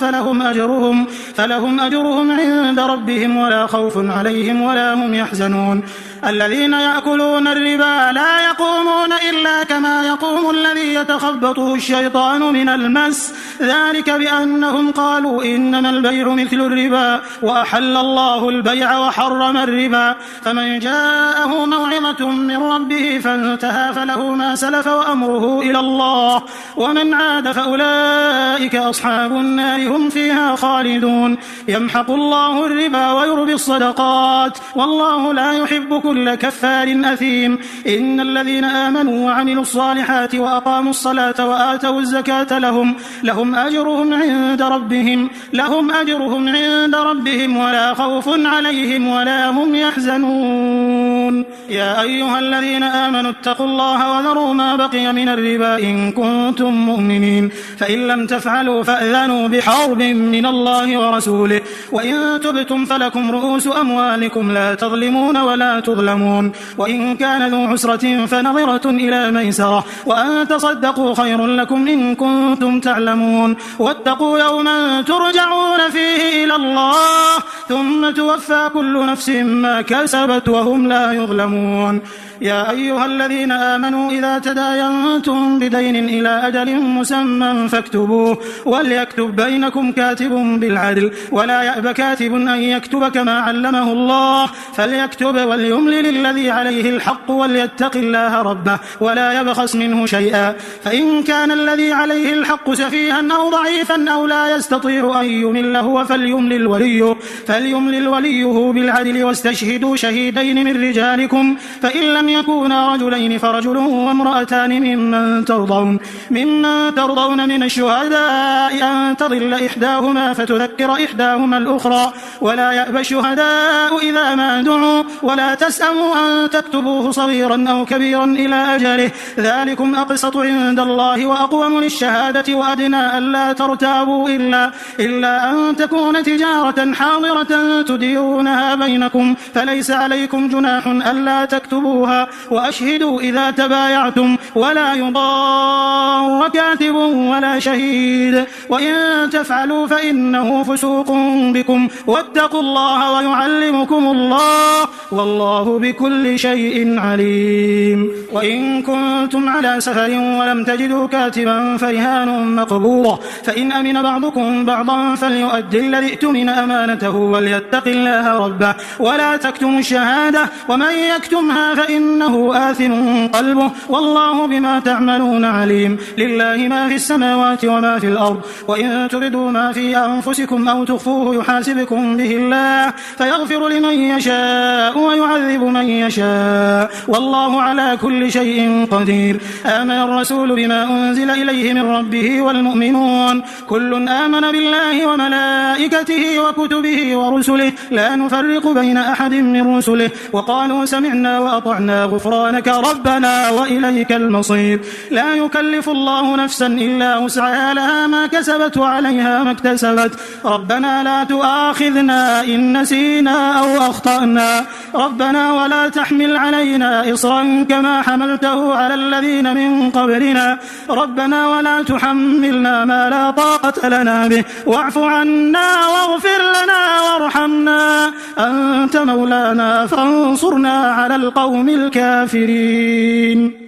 فلهم أجرهم عند ربهم ولا خوف عليهم ولا هم يحزنون. الذين يأكلون الربا لا يقومون إلا كما يقوم الذي يتخبطه الشيطان من المس ذلك بأنهم قالوا إنما البيع مثل الربا وأحل الله البيع وحرم الربا. فمن جاءه موعظة من ربه فانتهى فله ما سلف وأمره إلى الله ومن عاد فأولئك أصحاب النار هم فيها خالدون. يمحق الله الربا ويربي الصدقات والله لا يحب كل كفار أثيم. إن الذين آمنوا وعملوا الصالحات وأقاموا الصلاة وآتوا الزكاة لهم أجرهم عند ربهم ولا خوف عليهم ولا هم يحزنون. يا أيها الذين آمنوا اتقوا الله وذروا ما بقي من الربا إن كنتم مؤمنين فإن لم تفعلوا فأذنوا بحرب من الله ورسوله وإن تبتم فلكم رؤوس أموالكم لا تظلمون ولا تظلمون. وإن كان ذو عسرة فنظرة إلى ميسرة وأن تصدقوا خير لكم إن كنتم تعلمون. واتقوا يوما ترجعون فيه إلى الله ثم توفى كل نفس ما كسبت وهم لا يظلمون. يا أيها الذين آمنوا إذا تداينتم بدين إلى أجل مسمى فاكتبوه وليكتب بينكم كاتب بالعدل ولا يأب كاتب أن يكتب كما علمه الله فليكتب وليملل الذي عليه الحق وليتق الله ربه ولا يبخس منه شيئا فإن كان الذي عليه الحق سفيها أو ضعيفا أو لا يستطيع أن يمل هو فليملل وليه بالعدل واستشهدوا شهيدين من رجالكم فإن لم يكونا رجلين فرجل وامرأتان ممن ترضون من الشهداء أن تضل إحداهما فتذكر إحداهما الأخرى ولا يأبى الشهداء إذا ما دعوا ولا تسأموا أن تكتبوه صغيرا أو كبيرا إلى أجله ذلكم أقسط عند الله وأقوم للشهادة وأدنى ألا ترتابوا إلا أن تكون تجارة حاضرة تديرونها بينكم فليس عليكم جناح ألا تكتبوها وأشهدوا إذا تبايعتم ولا يضار كاتب ولا شهيد وإن تفعلوا فإنه فسوق بكم واتقوا الله ويعلمكم الله والله بكل شيء عليم وإن كنتم على سفر ولم تجدوا كاتبا فرهان مقبوضة فإن أمن بعضكم بعضا فليؤدي الذي اؤتمن أمانته وليتق الله ربه ولا تكتموا الشهادة ومن يكتمها فإنه آثم قلبه والله بما تعملون عليم لله ما في السماوات وما في الأرض وإن تبدوا ما في أنفسكم أو تخفوه يحاسبكم به الله فيغفر لمن يشاء ويعذب من يشاء والله على كل شيء قدير آمن الرسول بما أنزل إليه من ربه والمؤمنون كل آمن بالله وملائكته وكتبه ورسله لا نفرق بين أحد من رسله وقالوا سمعنا وأطعنا غفرانك ربنا وإليك المصير لا يكلف الله نفسا إلا وسعها لها ما كسبت وعليها ما اكتسبت ربنا لا تؤاخذنا إن نسينا أو أخطأنا ربنا ولا تحمل علينا إصرا كما حملته على الذين من قبلنا ربنا ولا تحملنا ما لا طاقة لنا به واعف عنا واغفر لنا وارحمنا أنت مولانا فانصرنا على القوم الكافرين